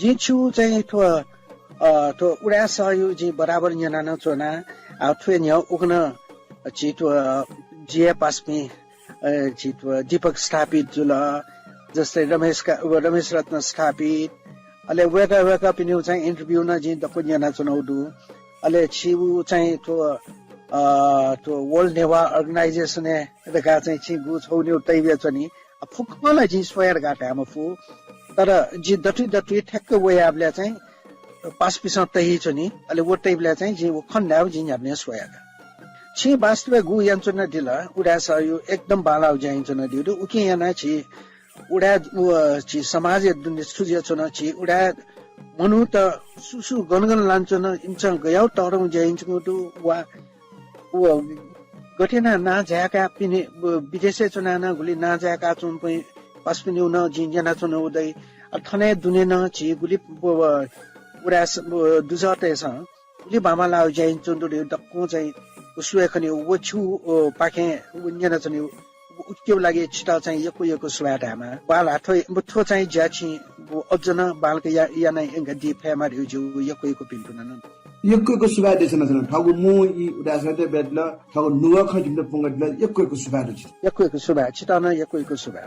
जी छु चाहिँ तो उदास यो जी बराबर यना न चोना आ थ्वे न्य उकन जी तो जे पास में दीपक स्थापित जुल जस्तै रमेश रत्न स्थापित अले वेका पिन्यु चाहिँ इन्टरभ्यू न जि दको जना चुनौदु अले छिउ चाहिँ तो वर्ल्ड नेवा अर्गनाइजेसन रेखा चाहिँ छि गु छौन्यु तैबे चनि फुकमला जि सोयर गाटा हम फु तर जि दटुई ठ्याक्क वेयाबले चाहिँ पास पिसा तही चनि अले वो तैबले चाहिँ जि वो खन्डाउ जि न्याप्ने सोया छि वास्तव गु यान्चन दिला उडा सयो एकदम बालाउ जाइन्छ न दिउ उके याना छि उडा छि समाज दुनि सुजिया चन छि उडा मनु त सुसु गनगन लान्छन इमचन गयाउ तरौ जाइन्छ दु वा वो गठेना ना जाका पिने विदेशे चुनाना गुली ना जाका चुन पै पास पिने न जिन्जना चुन उदै अथने दुने न छि गुली उडा दुजते छ गुली बामा लाउ जाइन्छ दु दक्को चाहिँ उसुए खनि वछु पाखे उन्जना चनि उक्यो लागि छिटा चाहिँ यको स्वाटामा बाल हाथो मुठो चाहिँ ज्याछि अझन बालको या नै एंगा दी फेमा रिजु यको पिन्टु न यक्को सुबा देसन न ठगु मु इ उडासते बेदल ठगु नुवा खजिम पुंगदल यक्को सुबा दु यको सुबा छिटा न यको सुबा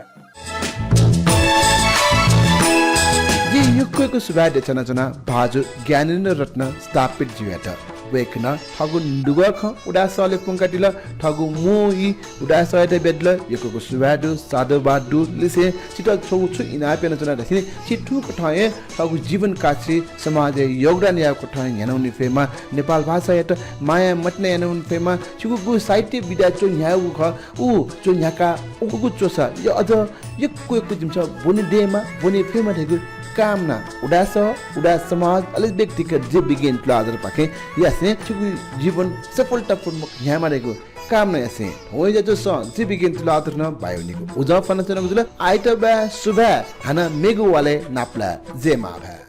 ये यक्को सुबा देसन जना भाजु ज्ञानेन्द्र रत्न स्थापित जियाटा वेकना ठगु नुवा ख उडासले पुंगदिल ठगु मु इ उडासते बेदल यक्को सुबा दु सादो बादु लिसे छिटा छौ छु इना पेन जना दखि छिटु कठाए ठगु जीवन काछि समाज योगदान या कठाए यानौनि फेमा नेपाल भाषा यात माया मट्ने यानौनि फेमा छिगु साहित्य विद्या चो न्याउ ख उ चो न्याका उगु चोसा यो अझ यक्को जिमछ बोनि देमा बोनि फेमा धेगु कामना उडास समाज अलग व्यक्तिगत जे बिगिन प्लाजर पाके यासे छिगु जीवन सफलतापूर्ण न्यामा रहेको कामना यासे हो जो स जे बिगिन प्लाजर न बायोनिको उजा फनचन गुजुल आइतबा सुबह हना मेगु वाले नाप्ला जे माभा